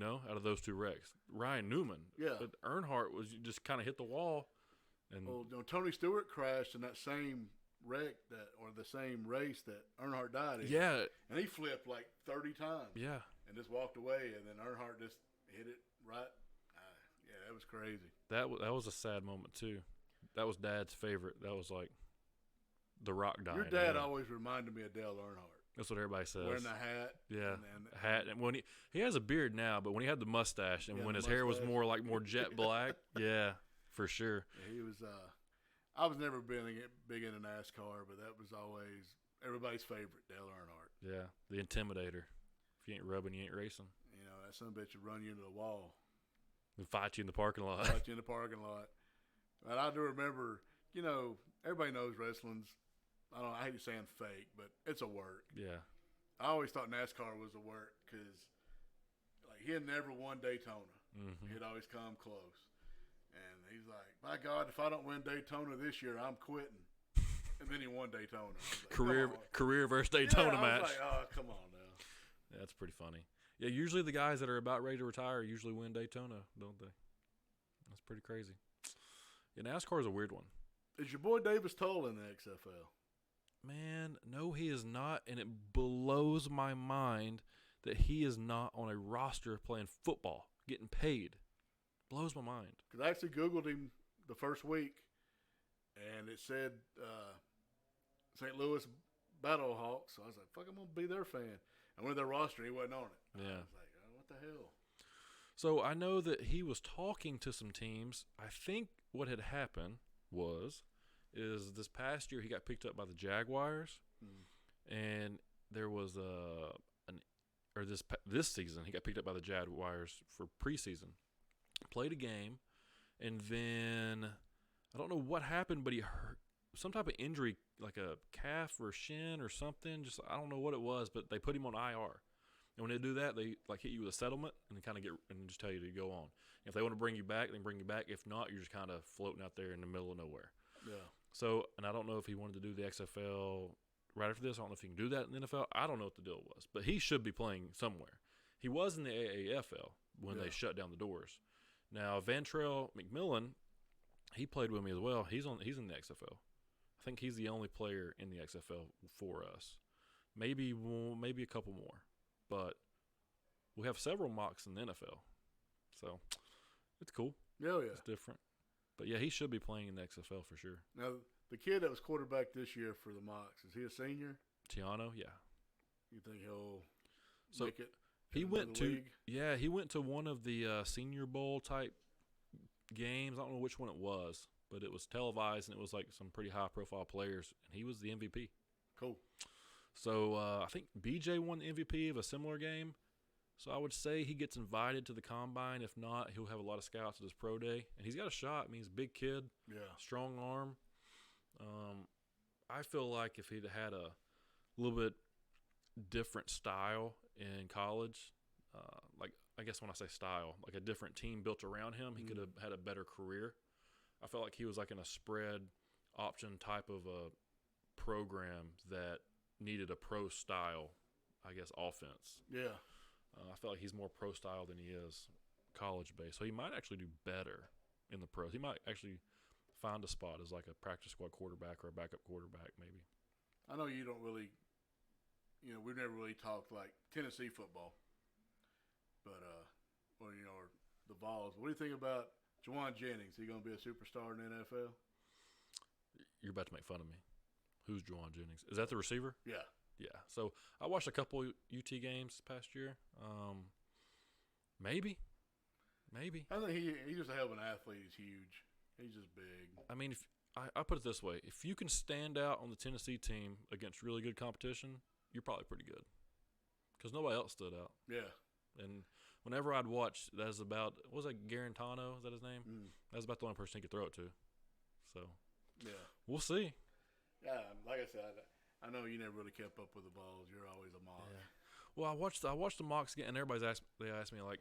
out of those two wrecks? Ryan Newman. Yeah. But Earnhardt just kind of hit the wall. And Well, Tony Stewart crashed in that same wreck or the same race that Earnhardt died in. yeah, And he flipped like 30 times. yeah. And just walked away, and then Earnhardt just hit it right. Yeah, that was crazy. That was a sad moment too. That was Dad's favorite. That was like The Rock dying. Your dad always reminded me of Dale Earnhardt. That's what everybody says. Wearing the hat. Yeah, And hat. And when he has a beard now, but when he had the mustache and Yeah, when the his hair was mustache. more jet black, yeah, for sure. Yeah, he was. I was never big into NASCAR, but that was always everybody's favorite, Dale Earnhardt. Yeah, the Intimidator. If you ain't rubbing, you ain't racing. That son of a bitch would run you into the wall. And fight you in the parking lot. Fight you in the parking lot. But I do remember, everybody knows wrestling's. I hate saying fake, but it's a work. Yeah. I always thought NASCAR was a work because, like, he had never won Daytona. Mm-hmm. He'd always come close. And he's like, my God, if I don't win Daytona this year, I'm quitting. And then he won Daytona. Like, career versus Daytona I match. was like, oh, come on now. Yeah, that's pretty funny. Yeah, usually the guys that are about ready to retire usually win Daytona, don't they? That's pretty crazy. Yeah, NASCAR is a weird one. Is your boy Davis Toll in the XFL? Man, no, he is not, and it blows my mind that he is not on a roster playing football, getting paid. Blows my mind. Because I actually Googled him the first week, and it said St. Louis Battlehawks. So I was like, fuck, I'm going to be their fan. I went to their roster, and he wasn't on it. Yeah. I was like, oh, what the hell? So I know that he was talking to some teams. I think what had happened is this past year he got picked up by the Jaguars, and there was this season he got picked up by the Jaguars for preseason. Played a game, and then I don't know what happened, but he hurt some type of injury, like a calf or shin or something. Just I don't know what it was, but they put him on IR. And when they do that, they like hit you with a settlement and kind of just tell you to go on. If they want to bring you back, they can bring you back. If not, you're just kind of floating out there in the middle of nowhere. Yeah. So, and I don't know if he wanted to do the XFL right after this. I don't know if he can do that in the NFL. I don't know what the deal was, but he should be playing somewhere. He was in the AAFL when they shut down the doors. Now, Vantrell McMillan, he played with me as well. He's in the XFL. I think he's the only player in the XFL for us. Maybe a couple more, but we have several mocks in the NFL, so it's cool. Yeah, yeah. It's different. But, yeah, he should be playing in the XFL for sure. Now, the kid that was quarterback this year for the Mocs, is he a senior? Tiano, yeah. You think he'll So make it? He went to league? he went to one of the Senior Bowl type games. I don't know which one it was, but it was televised, and it was like some pretty high-profile players, and he was the MVP. Cool. So I think BJ won the MVP of a similar game. So I would say he gets invited to the combine. If not, he'll have a lot of scouts at his pro day. And he's got a shot. I mean, he's a big kid, strong arm. I feel like if he'd had a little bit different style in college, like I guess when I say style, like a different team built around him, he could have had a better career. I felt like he was like in a spread option type of a program that needed a pro style, I guess, offense. Yeah. I felt like he's more pro style than he is college based. So he might actually do better in the pros. He might actually find a spot as like a practice squad quarterback or a backup quarterback maybe. I know you don't really, we've never really talked like Tennessee football, but or the Vols. What do you think about Juwan Jennings? He going to be a superstar in the NFL? You're about to make fun of me. Who's Juwan Jennings? Is that the receiver? Yeah. Yeah. So I watched a couple UT games this past year. Maybe. I think he's just a hell of an athlete. He's huge. He's just big. I mean, if I put it this way: if you can stand out on the Tennessee team against really good competition, you're probably pretty good. Because nobody else stood out. Yeah. And whenever I'd watch, that's about what was that Garantano? Is that his name? That's about the only person he could throw it to. So yeah, we'll see. Yeah, like I said, I know you never really kept up with the Vols. You're always a mock. Yeah. Well, I watched the mocks again, and everybody's asked me like,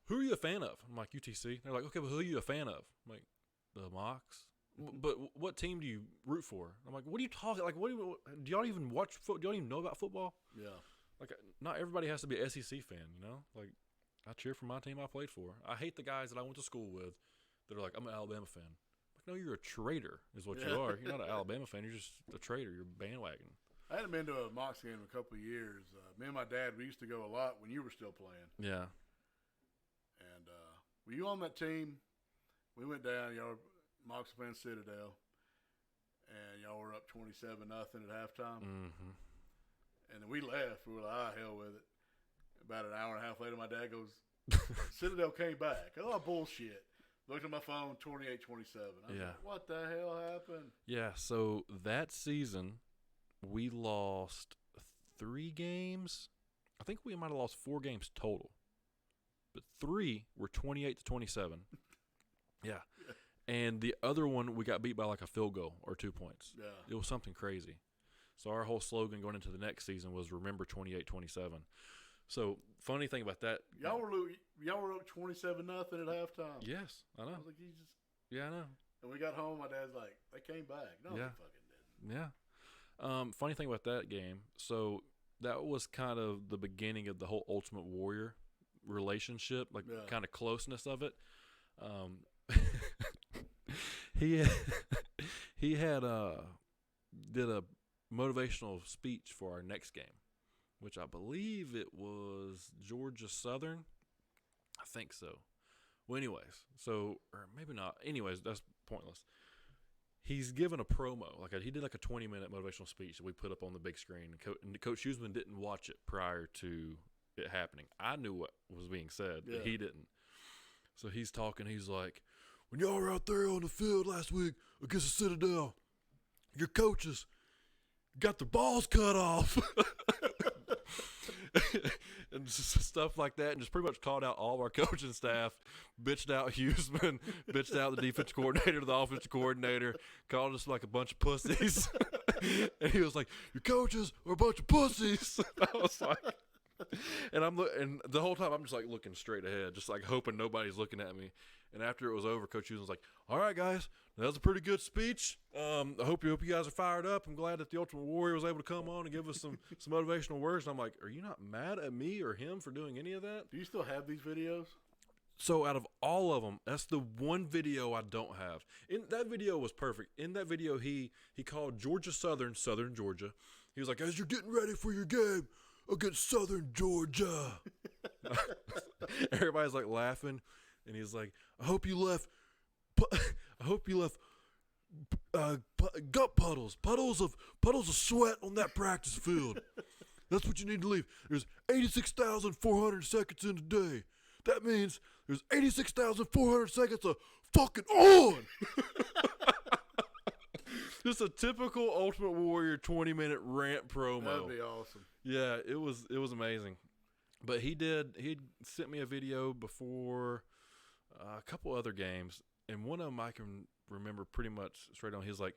"Who are you a fan of?" I'm like, UTC. They're like, "Okay, but who are you a fan of?" I'm like, "The mocks." But what team do you root for? I'm like, "What are you talking? Like, do y'all even watch football? Do y'all even know about football?" Yeah. Like, not everybody has to be an SEC fan, Like, I cheer for my team I played for. I hate the guys that I went to school with that are like, "I'm an Alabama fan." No, you're a traitor is what you are. You're not an Alabama fan. You're just a traitor. You're bandwagon. I hadn't been to a Mocs game in a couple of years. Me and my dad, we used to go a lot when you were still playing. Yeah. And were you on that team? We went down, y'all Mocs playing Citadel, and y'all were up 27-0 at halftime. Mm-hmm. And then we left. We were like, hell with it. About an hour and a half later, my dad goes, Citadel came back. Oh, bullshit. Looked at my phone, 28-27. I was like, what the hell happened? Yeah, so that season, we lost 3 games. I think we might have lost 4 games total. But 3 were 28-27. Yeah. And the other one, we got beat by like a field goal or 2 points. Yeah. It was something crazy. So our whole slogan going into the next season was remember 28-27. So funny thing about that, y'all were up 27-0 at halftime. Yes, I know. I was like, yeah, I know. And we got home. My dad's like, they came back. No, they fucking didn't. Yeah. Funny thing about that game. So that was kind of the beginning of the whole Ultimate Warrior relationship, like kind of closeness of it. He had did a motivational speech for our next game, which I believe it was Georgia Southern. I think so. Well, anyways, so or maybe not. Anyways, that's pointless. He's given a promo, he did like a 20-minute motivational speech that we put up on the big screen. And Coach Huseman didn't watch it prior to it happening. I knew what was being said, but he didn't. So he's talking. He's like, "When y'all were out there on the field last week against the Citadel, your coaches got their balls cut off." And just stuff like that, and just pretty much called out all of our coaching staff, bitched out Huseman, bitched out the defensive coordinator, the offensive coordinator, called us like a bunch of pussies. And he was like, "Your coaches are a bunch of pussies." I was like, and the whole time I'm just like looking straight ahead, just like hoping nobody's looking at me. And after it was over, Coach Huseman was like, "All right, guys, that was a pretty good speech. I hope you guys are fired up. I'm glad that the Ultimate Warrior was able to come on and give us some motivational words." And I'm like, "Are you not mad at me or him for doing any of that?" Do you still have these videos? So out of all of them, that's the one video I don't have. In that video was perfect. In that video, he called Georgia Southern Georgia. He was like, "As you're getting ready for your game against Southern Georgia." Everybody's like laughing, and he's like, I hope you left gut puddles of sweat on that practice field. That's what you need to leave. There's 86,400 seconds in a day. That means there's 86,400 seconds of fucking on." Just a typical Ultimate Warrior 20-minute rant promo. That'd be awesome. Yeah, it was amazing. But he'd sent me a video before a couple other games, and one of them I can remember pretty much straight on. He was like,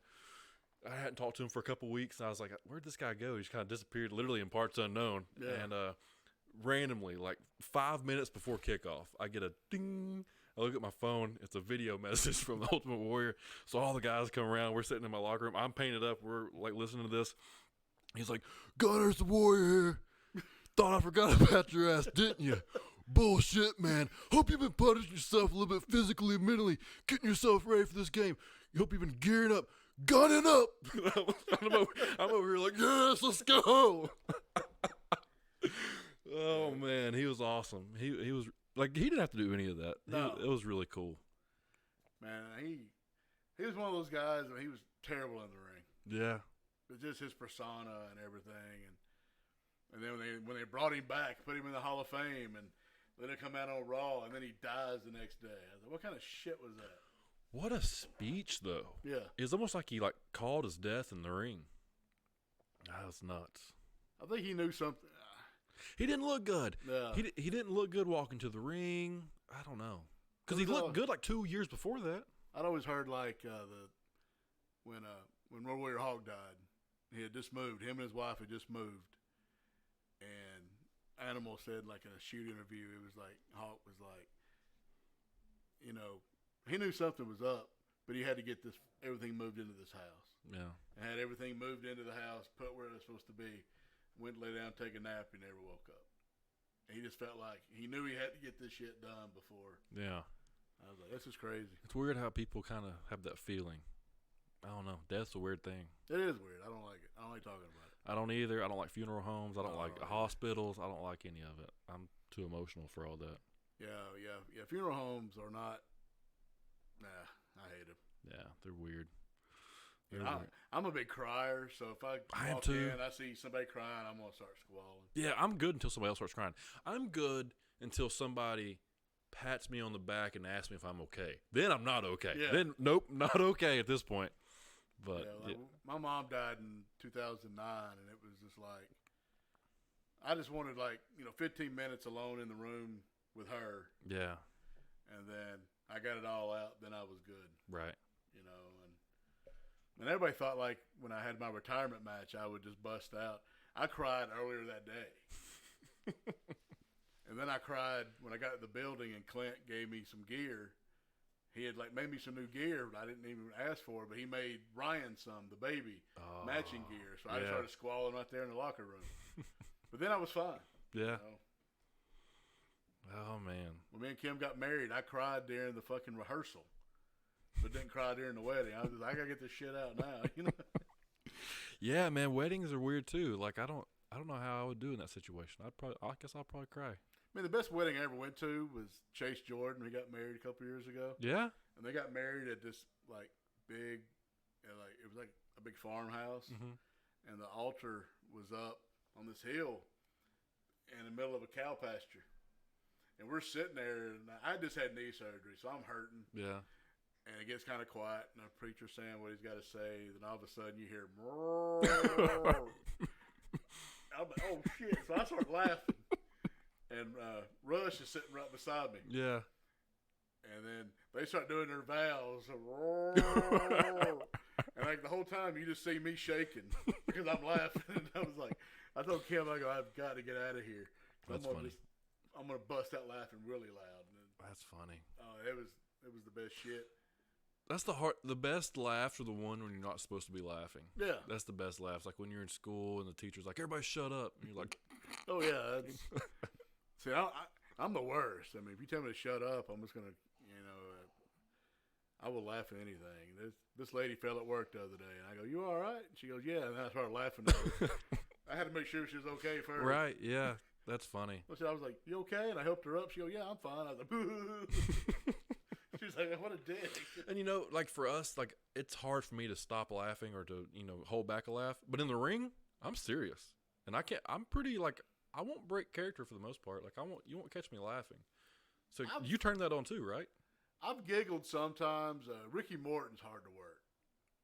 I hadn't talked to him for a couple weeks, and I was like, "Where'd this guy go?" He just kind of disappeared, literally in parts unknown. Yeah. And randomly, like 5 minutes before kickoff, I get a ding. I look at my phone. It's a video message from the Ultimate Warrior. So all the guys come around. We're sitting in my locker room. I'm painted up. We're like listening to this. He's like, "Gunner's the Warrior here. Thought I forgot about your ass, didn't you? Bullshit, man. Hope you've been punishing yourself a little bit physically and mentally, getting yourself ready for this game. You hope you've been gearing up, gunning up." I'm over here like, "Yes, let's go." Oh man, he was awesome. He was like, he didn't have to do any of that. No. It was really cool. Man, he was one of those guys. He was terrible in the ring. Yeah. But just his persona and everything, and then when they brought him back, put him in the Hall of Fame, and let him come out on Raw, and then he dies the next day. I was like, what kind of shit was that? What a speech, though. Yeah. It's almost like he called his death in the ring. That was nuts. I think he knew something. He didn't look good. Yeah. He didn't look good walking to the ring. I don't know. Because he looked good like 2 years before that. I'd always heard when Road Warrior Hawk died, he had just moved. Him and his wife had just moved, and Animal said, like in a shoot interview, it was like Hawk was like, he knew something was up, but he had to get everything moved into this house. Yeah. And had everything moved into the house, put where it was supposed to be, went lay down, take a nap, and never woke up. And he just felt like he knew he had to get this shit done before. Yeah. I was like, this is crazy. It's weird how people kind of have that feeling. I don't know. Death's a weird thing. It is weird. I don't like it. I don't like talking about it. I don't either. I don't like funeral homes. I don't like either. hospitals. I don't like any of it. I'm too emotional for all that. Yeah. Funeral homes are not. Nah, I hate them. Yeah, they're weird. I'm a big crier, so if I am walk too. in, I see somebody crying, I'm gonna start squalling. Yeah, I'm good until somebody else starts crying. I'm good until somebody pats me on the back and asks me if I'm okay. Then I'm not okay. Yeah. Then nope, not okay at this point. But my mom died in 2009, and it was just like I just wanted 15 minutes alone in the room with her. Yeah. And then I got it all out. Then I was good. Right. And everybody thought when I had my retirement match, I would just bust out. I cried earlier that day. And then I cried when I got to the building and Clint gave me some gear. He had made me some new gear I didn't even ask for, but he made Ryan the baby, matching gear. So I just started squalling right there in the locker room. But then I was fine. Yeah. Oh, man. When me and Kim got married, I cried during the fucking rehearsal. but didn't cry during the wedding. I was just, I gotta get this shit out now, you know. Yeah, man, weddings are weird too. Like I don't know how I would do in that situation. I guess I'll probably cry. I mean, the best wedding I ever went to was Chase Jordan. We got married a couple years ago, Yeah. and they got married at this like big, like it was like a big farmhouse, Mm-hmm. and the altar was up on this hill in the middle of a cow pasture. And we're sitting there, and I just had knee surgery, so I'm hurting. Yeah. And it gets kind of quiet, and the preacher's saying what he's got to say. Then all of a sudden, you hear, I'm like, oh, shit. So I start laughing. And Rush is sitting right beside me. Yeah. And then they start doing their vows. And like the whole time, you just see me shaking because I'm laughing. And I was like, I told Kim, I go, I've got to get out of here. That's funny. I'm gonna bust out laughing really loud. And That's funny. it was the best shit. That's the best laughs are the one when you're not supposed to be laughing. Yeah. That's the best laughs. Like when you're in school and the teacher's like, everybody shut up. And you're like, Oh yeah. See, I'm the worst. I mean, if you tell me to shut up, I'm just gonna, I will laugh at anything. This lady fell at work the other day, and I go, "You all right?" And she goes, "Yeah." And then I started laughing at her. I had to make sure she was okay first. right. Yeah. That's funny. So I was like, "You okay?" And I helped her up. She goes, "Yeah, I'm fine." I was like, "Boo." She was like, "What a dick." And like for us, like it's hard for me to stop laughing or to, hold back a laugh. But in the ring, I'm serious. And I'm pretty like, I won't break character for the most part. Like you won't catch me laughing. So you turn that on too, right? I've giggled sometimes. Ricky Morton's hard to work.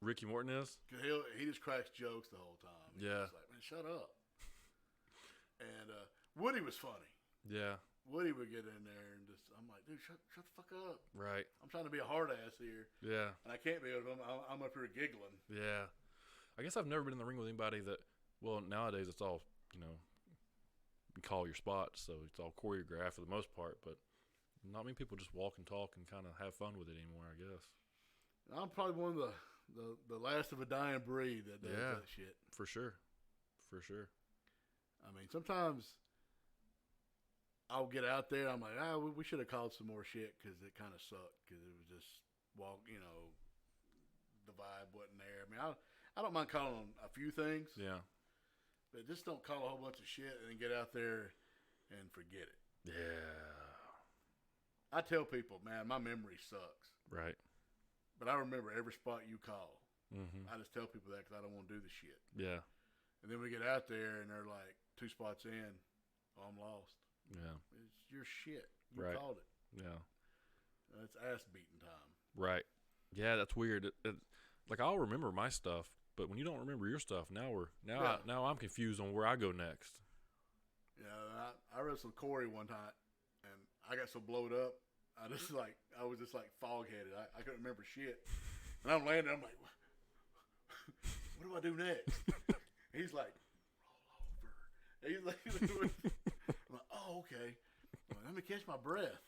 Ricky Morton is? Cause he just cracks jokes the whole time. He's Yeah. just like, man, shut up. And Woody was funny. Yeah. Woody would get in there and just, I'm like, dude, shut the fuck up. Right. I'm trying to be a hard ass here, Yeah. and I can't be. I'm up here giggling. Yeah. I guess I've never been in the ring with anybody that, well, nowadays it's all, you call your spots, so it's all choreographed for the most part, but not many people just walk and talk and kind of have fun with it anymore, I guess. I'm probably one of the last of a dying breed that does Yeah. that shit. For sure. For sure. I mean, sometimes I'll get out there. I'm like, we should have called some more shit because it kind of sucked because it was just the vibe wasn't there. I mean, I don't mind calling a few things, Yeah. but just don't call a whole bunch of shit and then get out there and forget it. Yeah. I tell people, man, my memory sucks, Right. but I remember every spot you call. Mm-hmm. I just tell people that because I don't want to do the shit. Yeah. And then we get out there and they're like 2 spots in, oh, I'm lost. Yeah. It's your shit. You Right. called it. Yeah. It's ass beating time. Right. Yeah, that's weird. Like I'll remember my stuff, but when you don't remember your stuff, now I'm confused on where I go next. Yeah, I wrestled Corey one time, and I got so blowed up, I was just like fog headed. I couldn't remember shit, and I'm landing. I'm like, what do I do next? He's like, roll over. He's like, I'm like, oh okay. Well, let me catch my breath,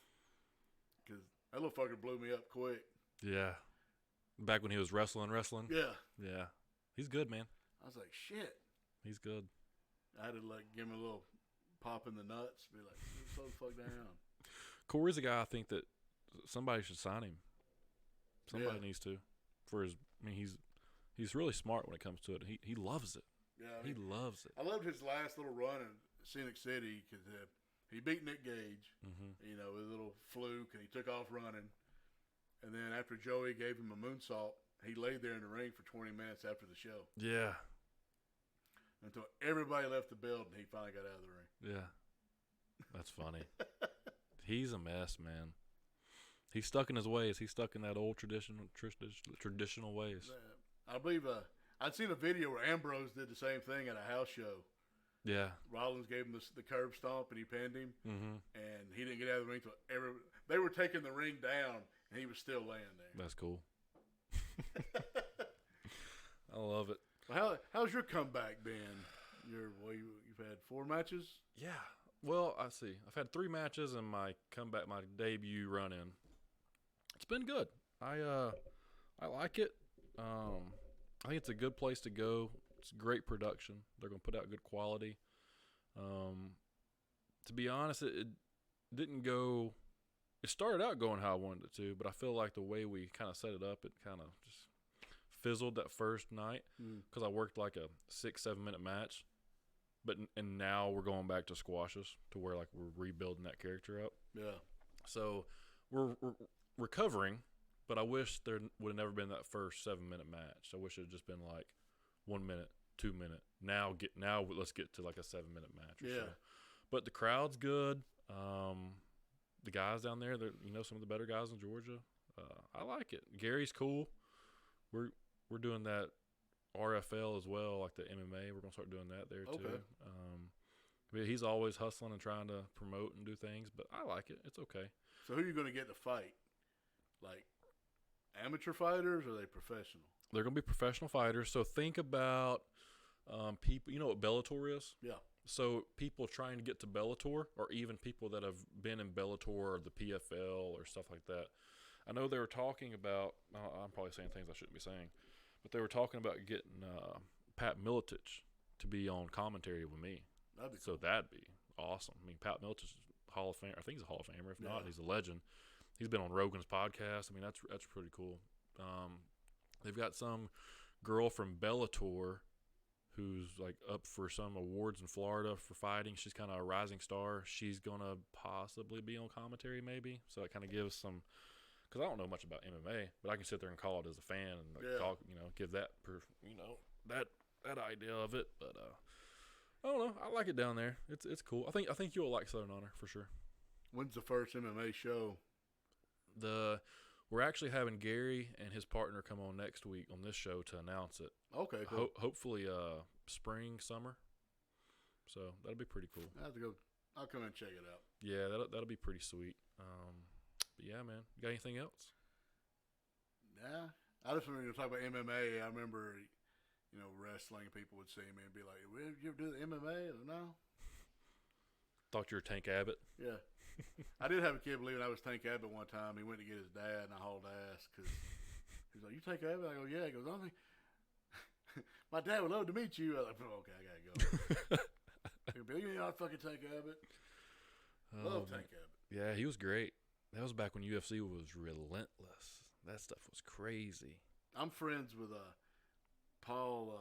because that little fucker blew me up quick. Yeah. Back when he was wrestling. Yeah, Yeah. He's good, man. I was like, shit. He's good. I had to like give him a little pop in the nuts, be like, slow the fuck down. Corey's a guy I think that somebody should sign him. Somebody Yeah. needs to. He's really smart when it comes to it. He loves it. Yeah, I He mean, loves it. I loved his last little run in Scenic City because he beat Nick Gage, Mm-hmm. with a little fluke, and he took off running. And then after Joey gave him a moonsault, he laid there in the ring for 20 minutes after the show Yeah. until everybody left the building. He finally got out of the ring. Yeah. That's funny. He's a mess, man. He's stuck in his ways. He's stuck in that old traditional ways. I believe I'd seen a video where Ambrose did the same thing at a house show. Yeah. Rollins gave him the curb stomp, and he pinned him, Mm-hmm. and he didn't get out of the ring until they were taking the ring down, and he was still laying there. That's cool. I love it. Well, how's your comeback been? You've had 4 matches? Yeah. Well, I see. I've had 3 matches and my comeback, my debut run-in. It's been good. I like it. I think it's a good place to go. It's great production. They're going to put out good quality. To be honest, it didn't go. it started out going how I wanted it to, but I feel like the way we kind of set it up, it kind of just fizzled that first night because I worked like a 6-7 minute match. And now we're going back to squashes to where like we're rebuilding that character up. Yeah. So we're recovering, but I wish there would have never been that first 7 minute match. I wish it had just been like 1 minute, 2 minute. Now let's get to like a 7 minute match. Or so. But the crowd's good. The guys down there, they're some of the better guys in Georgia. I like it. Gary's cool. We're doing that RFL as well, like the MMA. We're gonna start doing that there too. But he's always hustling and trying to promote and do things, but I like it. It's okay. So who are you gonna get to fight? Like amateur fighters, or are they professional? They're gonna be professional fighters. So think about people. You know what Bellator is? Yeah. So people trying to get to Bellator, or even people that have been in Bellator or the PFL or stuff like that. I know they were talking about. I'm probably saying things I shouldn't be saying. But they were talking about getting Pat Miletich to be on commentary with me. That'd be cool. So that'd be awesome. I mean, Pat Miletich is Hall of Fame. I think he's a Hall of Famer. If not, he's a legend. He's been on Rogan's podcast. I mean, that's pretty cool. They've got some girl from Bellator who's like up for some awards in Florida for fighting. She's kind of a rising star. She's gonna possibly be on commentary, maybe. So it kind of gives some. Because I don't know much about MMA, but I can sit there and call it as a fan and like talk, give that, that idea of it. But I don't know. I like it down there. It's cool. I think you'll like Southern Honor for sure. When's the first MMA show? We're actually having Gary and his partner come on next week on this show to announce it. Okay, cool. Hopefully, spring, summer. So that'll be pretty cool. I have to go. I'll come and check it out. Yeah, that'll be pretty sweet. But yeah, man. You got anything else? Nah. I just wanted to talk about MMA. I remember, wrestling people would see me and be like, well, you ever do the MMA? No. Thought you were Tank Abbott. Yeah. I did have a kid believing I was Tank Abbott one time. He went to get his dad, and I hauled ass because he's like, you Tank Abbott? I go, yeah. He goes, my dad would love to meet you. I was like, oh, okay, I got to go. He'll be like, you're not fucking Tank Abbott. Love Tank Abbott. Yeah, he was great. That was back when UFC was relentless. That stuff was crazy. I'm friends with Paul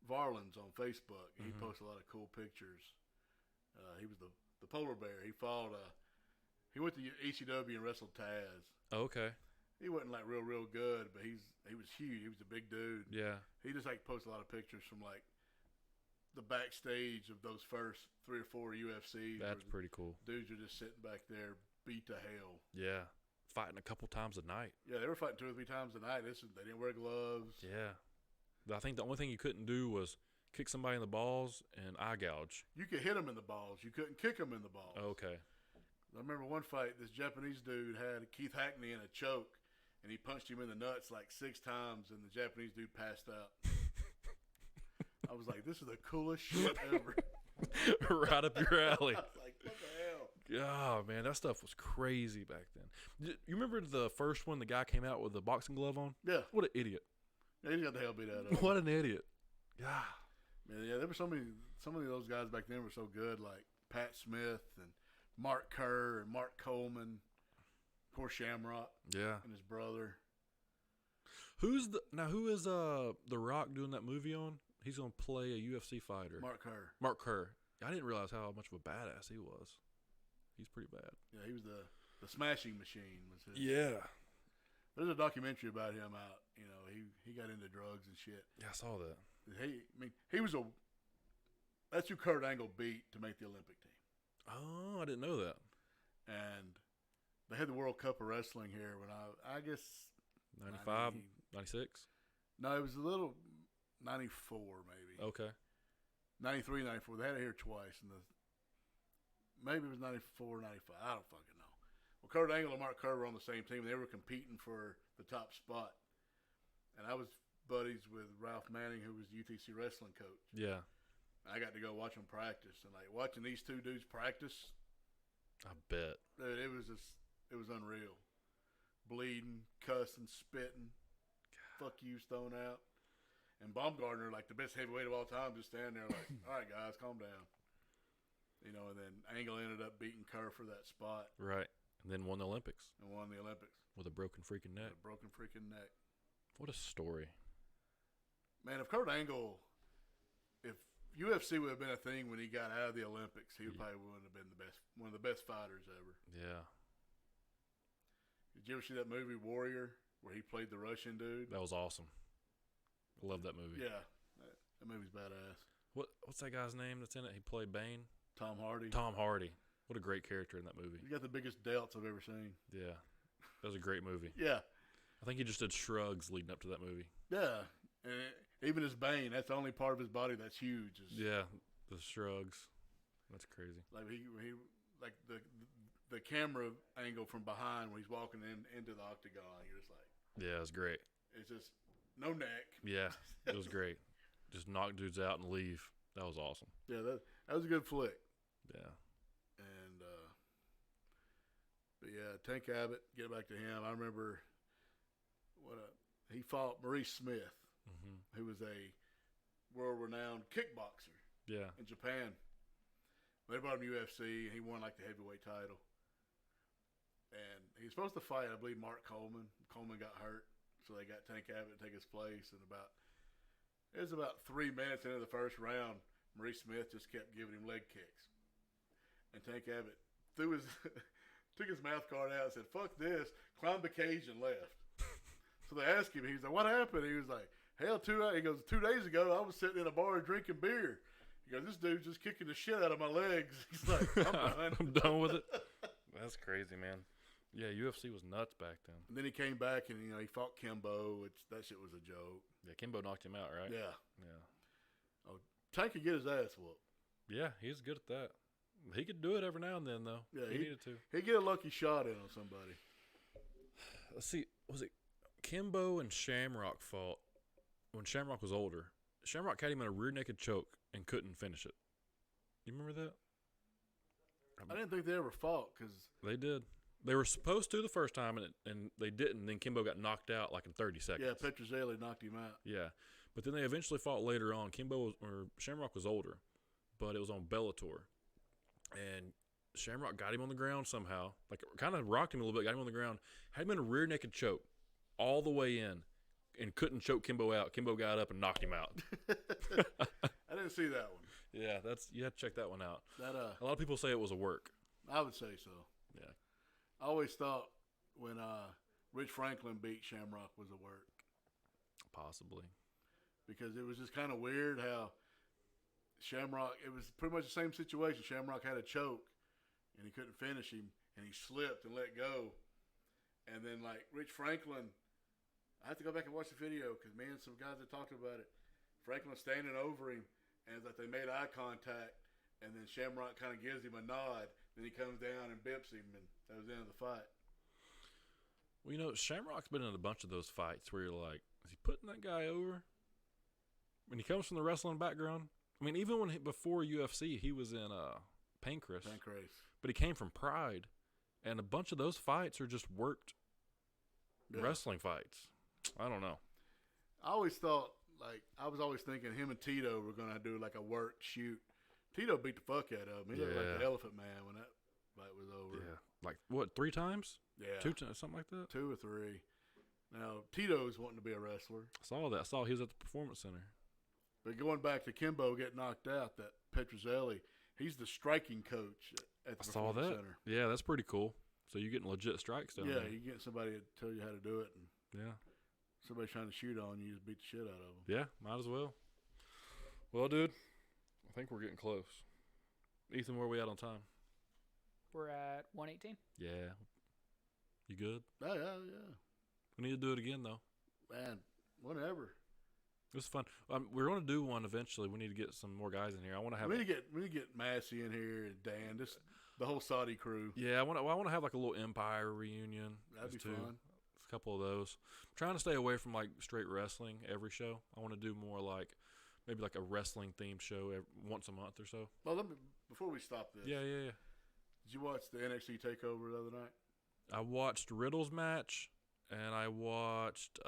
Varlins on Facebook. He posts a lot of cool pictures. He was the polar bear. He fought. He went to ECW and wrestled Taz. Oh, okay. He wasn't like real good, but he was huge. He was a big dude. Yeah. He just like posts a lot of pictures from like the backstage of those first 3 or 4 UFCs. That's pretty cool. Dudes are just sitting back there, beat to hell. Yeah. Fighting a couple times a night. Yeah, they were fighting 2 or 3 times a night. They didn't wear gloves. Yeah. I think the only thing you couldn't do was kick somebody in the balls and eye gouge. You could hit them in the balls. You couldn't kick them in the balls. Okay. I remember one fight, this Japanese dude had Keith Hackney in a choke, and he punched him in the nuts like 6 times, and the Japanese dude passed out. I was like, this is the coolest shit ever. Right up your alley. I was like, what the hell? Oh, man, that stuff was crazy back then. You remember the first one, the guy came out with the boxing glove on? Yeah. What an idiot. Yeah, he got the hell beat out of him. What an idiot. Yeah. Man, yeah, there were some of those guys back then were so good, like Pat Smith and Mark Kerr and Mark Coleman, of course Shamrock, yeah, and his brother. Who is The Rock doing that movie on? He's gonna play a UFC fighter. Mark Kerr. I didn't realize how much of a badass he was. He's pretty bad. Yeah, he was the smashing machine. Was his. Yeah. There's a documentary about him out. He got into drugs and shit. Yeah, I saw that. He was that's who Kurt Angle beat to make the Olympic team. Oh, I didn't know that. And they had the World Cup of Wrestling here when I guess 95, 96? No, it was a little 94 maybe. Okay. 93, 94. They had it here twice. Maybe it was 94, 95. I don't fucking know. Well, Kurt Angle and Mark Kerr were on the same team. They were competing for the top spot. And I was buddies with Ralph Manning, who was the UTC wrestling coach. Yeah. I got to go watch them practice. And, watching these 2 dudes practice. I bet. Dude, it was unreal. Bleeding, cussing, spitting. God. Fuck you, stone out. And Baumgartner, like the best heavyweight of all time, just standing there like, all right, guys, calm down. And then Angle ended up beating Kerr for that spot. Right. And then won the Olympics and won the Olympics with a broken freaking neck. with a broken freaking neck. What a story. Man, if Kurt Angle, if UFC would have been a thing when he got out of the Olympics, he probably would have been one of the best fighters ever. Yeah. Did you ever see that movie Warrior where he played the Russian dude? That was awesome. I love that movie. Yeah, that movie's badass. What's that guy's name that's in it? He played Bane? Tom Hardy. Tom Hardy. What a great character in that movie. He got the biggest delts I've ever seen. Yeah. That was a great movie. Yeah. I think he just did shrugs leading up to that movie. Yeah. And even his Bane, that's the only part of his body that's huge. Yeah, the shrugs. That's crazy. Like he like the camera angle from behind when he's walking into the octagon, you're just like, Yeah, it was great. it's just no neck. Yeah, it was great. Just knock dudes out and leave. That was awesome. Yeah, that was a good flick. Yeah. And but yeah, Tank Abbott, get back to him. I remember he fought Maurice Smith, who was a world-renowned kickboxer Yeah. in Japan. They brought him UFC, and he won like the heavyweight title. And he was supposed to fight, I believe, Mark Coleman. Coleman got hurt, so they got Tank Abbott to take his place. And it was about 3 minutes into the first round, Maurice Smith just kept giving him leg kicks. And Tank Abbott took his mouth guard out and said, "Fuck this," climbed the cage and left. So they asked him, he was like, "What happened?" He was like, "Hell, 2 days ago, I was sitting in a bar drinking beer." He goes, "This dude's just kicking the shit out of my legs." He's like, "I'm done." I'm done with it. That's crazy, man. Yeah, UFC was nuts back then. And then he came back and, he fought Kimbo, which that shit was a joke. Yeah, Kimbo knocked him out, right? Yeah. Yeah. Tank could get his ass whooped. Yeah, he's good at that. He could do it every now and then, though. Yeah, he needed to. He'd get a lucky shot in on somebody. Let's see. Was it Kimbo and Shamrock fought when Shamrock was older? Shamrock had him in a rear naked choke and couldn't finish it. You remember that? I didn't think they ever fought because They did. They were supposed to the first time, and they didn't. Then Kimbo got knocked out like in 30 seconds. yeah, Petrozelli knocked him out. Yeah. But then they eventually fought later on. Shamrock was older, but it was on Bellator. And Shamrock got him on the ground somehow. Like, kind of rocked him a little bit, got him on the ground. Had him in a rear naked choke all the way in and couldn't choke Kimbo out. Kimbo got up and knocked him out. I didn't see that one. Yeah, you have to check that one out. That A lot of people say it was a work. I would say so. Yeah. I always thought when Rich Franklin beat Shamrock was a work Possibly. because it was just kind of weird how Shamrock, it was pretty much the same situation. Shamrock had a choke and he couldn't finish him and he slipped and let go. And then like Rich Franklin, I have to go back and watch the video because me and some guys that talked about it, Franklin was standing over him and it's like they made eye contact and then Shamrock kind of gives him a nod. Then he comes down and bips him and that was the end of the fight. Well, Shamrock's been in a bunch of those fights where you're like, is he putting that guy over? When he comes from the wrestling background, I mean, even before UFC, he was in Pancrase. But he came from Pride, and a bunch of those fights are just worked wrestling fights. I don't know. I always thought, I was always thinking him and Tito were going to do like a work shoot. Tito beat the fuck out of him. He looked like the Elephant Man when that fight was over. Yeah. Like, what, 3 times? Yeah. 2 times, something like that? 2 or 3. Now, Tito's wanting to be a wrestler. I saw that. I saw he was at the Performance Center. But going back to Kimbo getting knocked out, that Petrozelli, he's the striking coach at the Performance Center. Yeah, that's pretty cool. So you're getting legit strikes down there. Yeah, you get somebody to tell you how to do it. And Yeah. somebody's trying to shoot on you, just beat the shit out of them. Yeah, might as well. Well, dude, I think we're getting close. Ethan, where are we at on time? We're at 118. Yeah. You good? Yeah. We need to do it again, though. Man, whenever. It was fun. We're going to do one eventually. We need to get some more guys in here. I want to have. We need to get Massey in here and Dan, the whole Saudi crew. Yeah, I want to have like a little Empire reunion. That'd be fun. A couple of those. I'm trying to stay away from like straight wrestling every show. I want to do more like maybe like a wrestling themed show once a month or so. Well, before we stop this. Yeah. Did you watch the NXT TakeOver the other night? I watched Riddle's match and I watched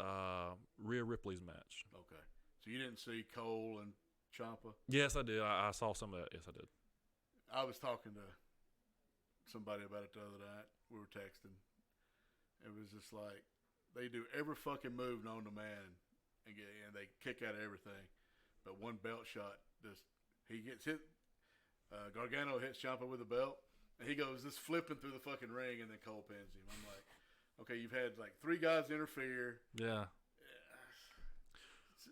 Rhea Ripley's match. Okay. So you didn't see Cole and Ciampa? Yes, I did. I saw some of that. Yes, I did. I was talking to somebody about it the other night. We were texting. It was just like they do every fucking move known to man, and they kick out of everything. But one belt shot, he gets hit. Gargano hits Ciampa with a belt, and he goes just flipping through the fucking ring, and then Cole pins him. I'm like, okay, you've had like 3 guys interfere. Yeah.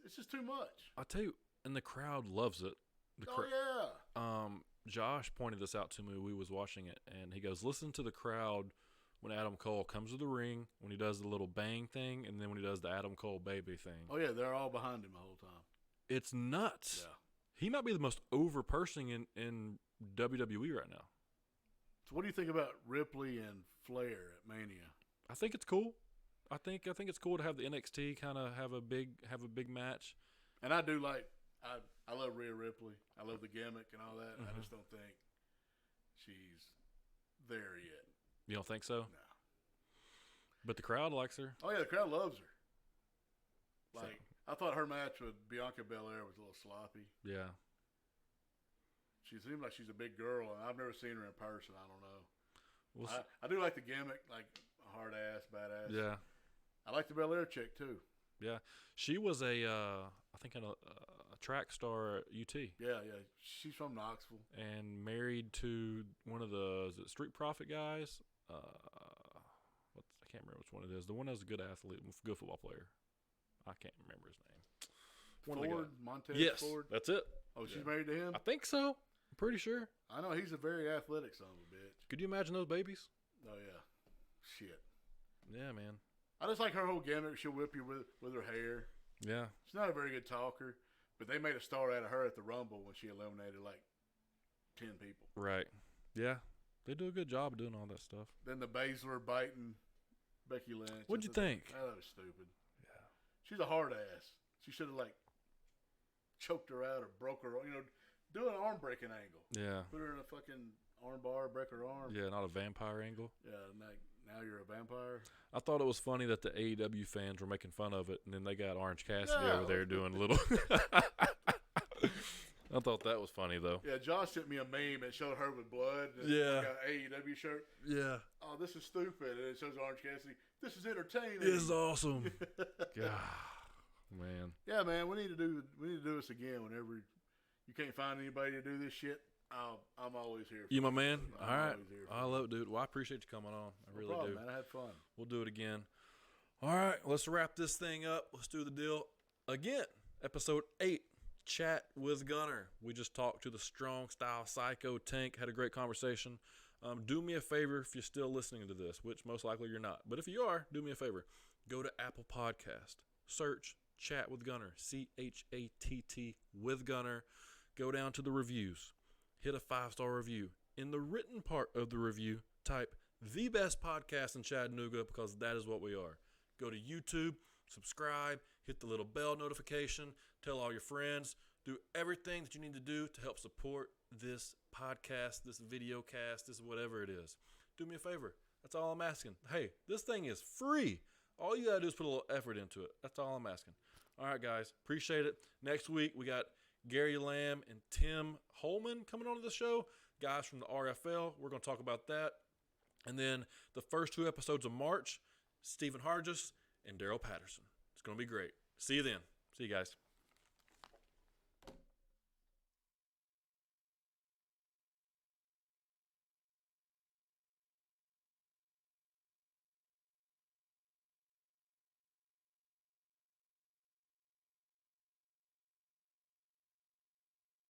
It's just too much. I'll tell you, and the crowd loves it. Yeah. Josh pointed this out to me. We was watching it, and he goes, listen to the crowd when Adam Cole comes to the ring, when he does the little bang thing, and then when he does the Adam Cole baby thing. Oh, yeah, they're all behind him the whole time. It's nuts. Yeah. He might be the most over person in WWE right now. So what do you think about Ripley and Flair at Mania? I think it's cool. I think it's cool to have the NXT kind of have a big match. And I do like I love Rhea Ripley. I love the gimmick and all that. I just don't think she's there yet. You don't think so? No. But the crowd likes her. Oh yeah, the crowd loves her. Like I thought her match with Bianca Belair was a little sloppy. Yeah. She seemed like she's a big girl, and I've never seen her in person. I don't know. Well, I do like the gimmick, like a hard ass, badass. yeah. I like the Belair chick too. Yeah. She was I think a track star at UT. Yeah. She's from Knoxville. And married to one of the Street Profit guys. I can't remember which one it is. The one that's a good athlete, good football player. I can't remember his name. Ford, Montez yes, Ford. That's it. Oh, she's married to him? I think so. I'm pretty sure. I know he's a very athletic son of a bitch. Could you imagine those babies? Oh yeah. Shit. Yeah, man. I just like her whole gimmick. She'll whip you with her hair. Yeah. She's not a very good talker, but they made a star out of her at the Rumble when she eliminated like 10 people. Right. Yeah. They do a good job of doing all that stuff. Then the Baszler biting Becky Lynch. What'd you think? That was stupid. Yeah. She's a hard ass. She should have like choked her out or broke her. Do an arm breaking angle. Yeah. Put her in a fucking arm bar, break her arm. Yeah, not a vampire angle. Yeah, now you're a vampire. I thought it was funny that the AEW fans were making fun of it, and then they got Orange Cassidy Yeah. over there doing little. I thought that was funny though. Yeah, Josh sent me a meme and showed her with blood. And Yeah. got an AEW shirt. Yeah. Oh, this is stupid. And it shows Orange Cassidy. This is entertaining. This is awesome. God, man. Yeah, man, we need to do this again whenever you can't find anybody to do this shit. I'm always here. You my man. All right. always here for I you. love it, dude. Well, I appreciate you coming on. I No really problem, do. man. I had fun. We'll do it again. All right, let's wrap this thing up. Let's do the deal again. Episode 8, Chat with Gunner. We just talked to the Strong Style Psycho Tank. Had a great conversation. Do me a favor if you're still listening to this, which most likely you're not. But if you are, do me a favor. Go to Apple Podcast. Search Chat with Gunner. CHATT with Gunner. Go down to the reviews. Hit a 5-star review. In the written part of the review, type the best podcast in Chattanooga, because that is what we are. Go to YouTube, subscribe, hit the little bell notification, tell all your friends, do everything that you need to do to help support this podcast, this video cast, this whatever it is. Do me a favor. That's all I'm asking. Hey, this thing is free. All you got to do is put a little effort into it. That's all I'm asking. All right, guys. Appreciate it. Next week, we got Gary Lamb and Tim Holman coming onto the show. Guys from the RFL. We're going to talk about that. And then the first 2 episodes of March, Stephen Hargis and Daryl Patterson. It's going to be great. See you then. See you guys.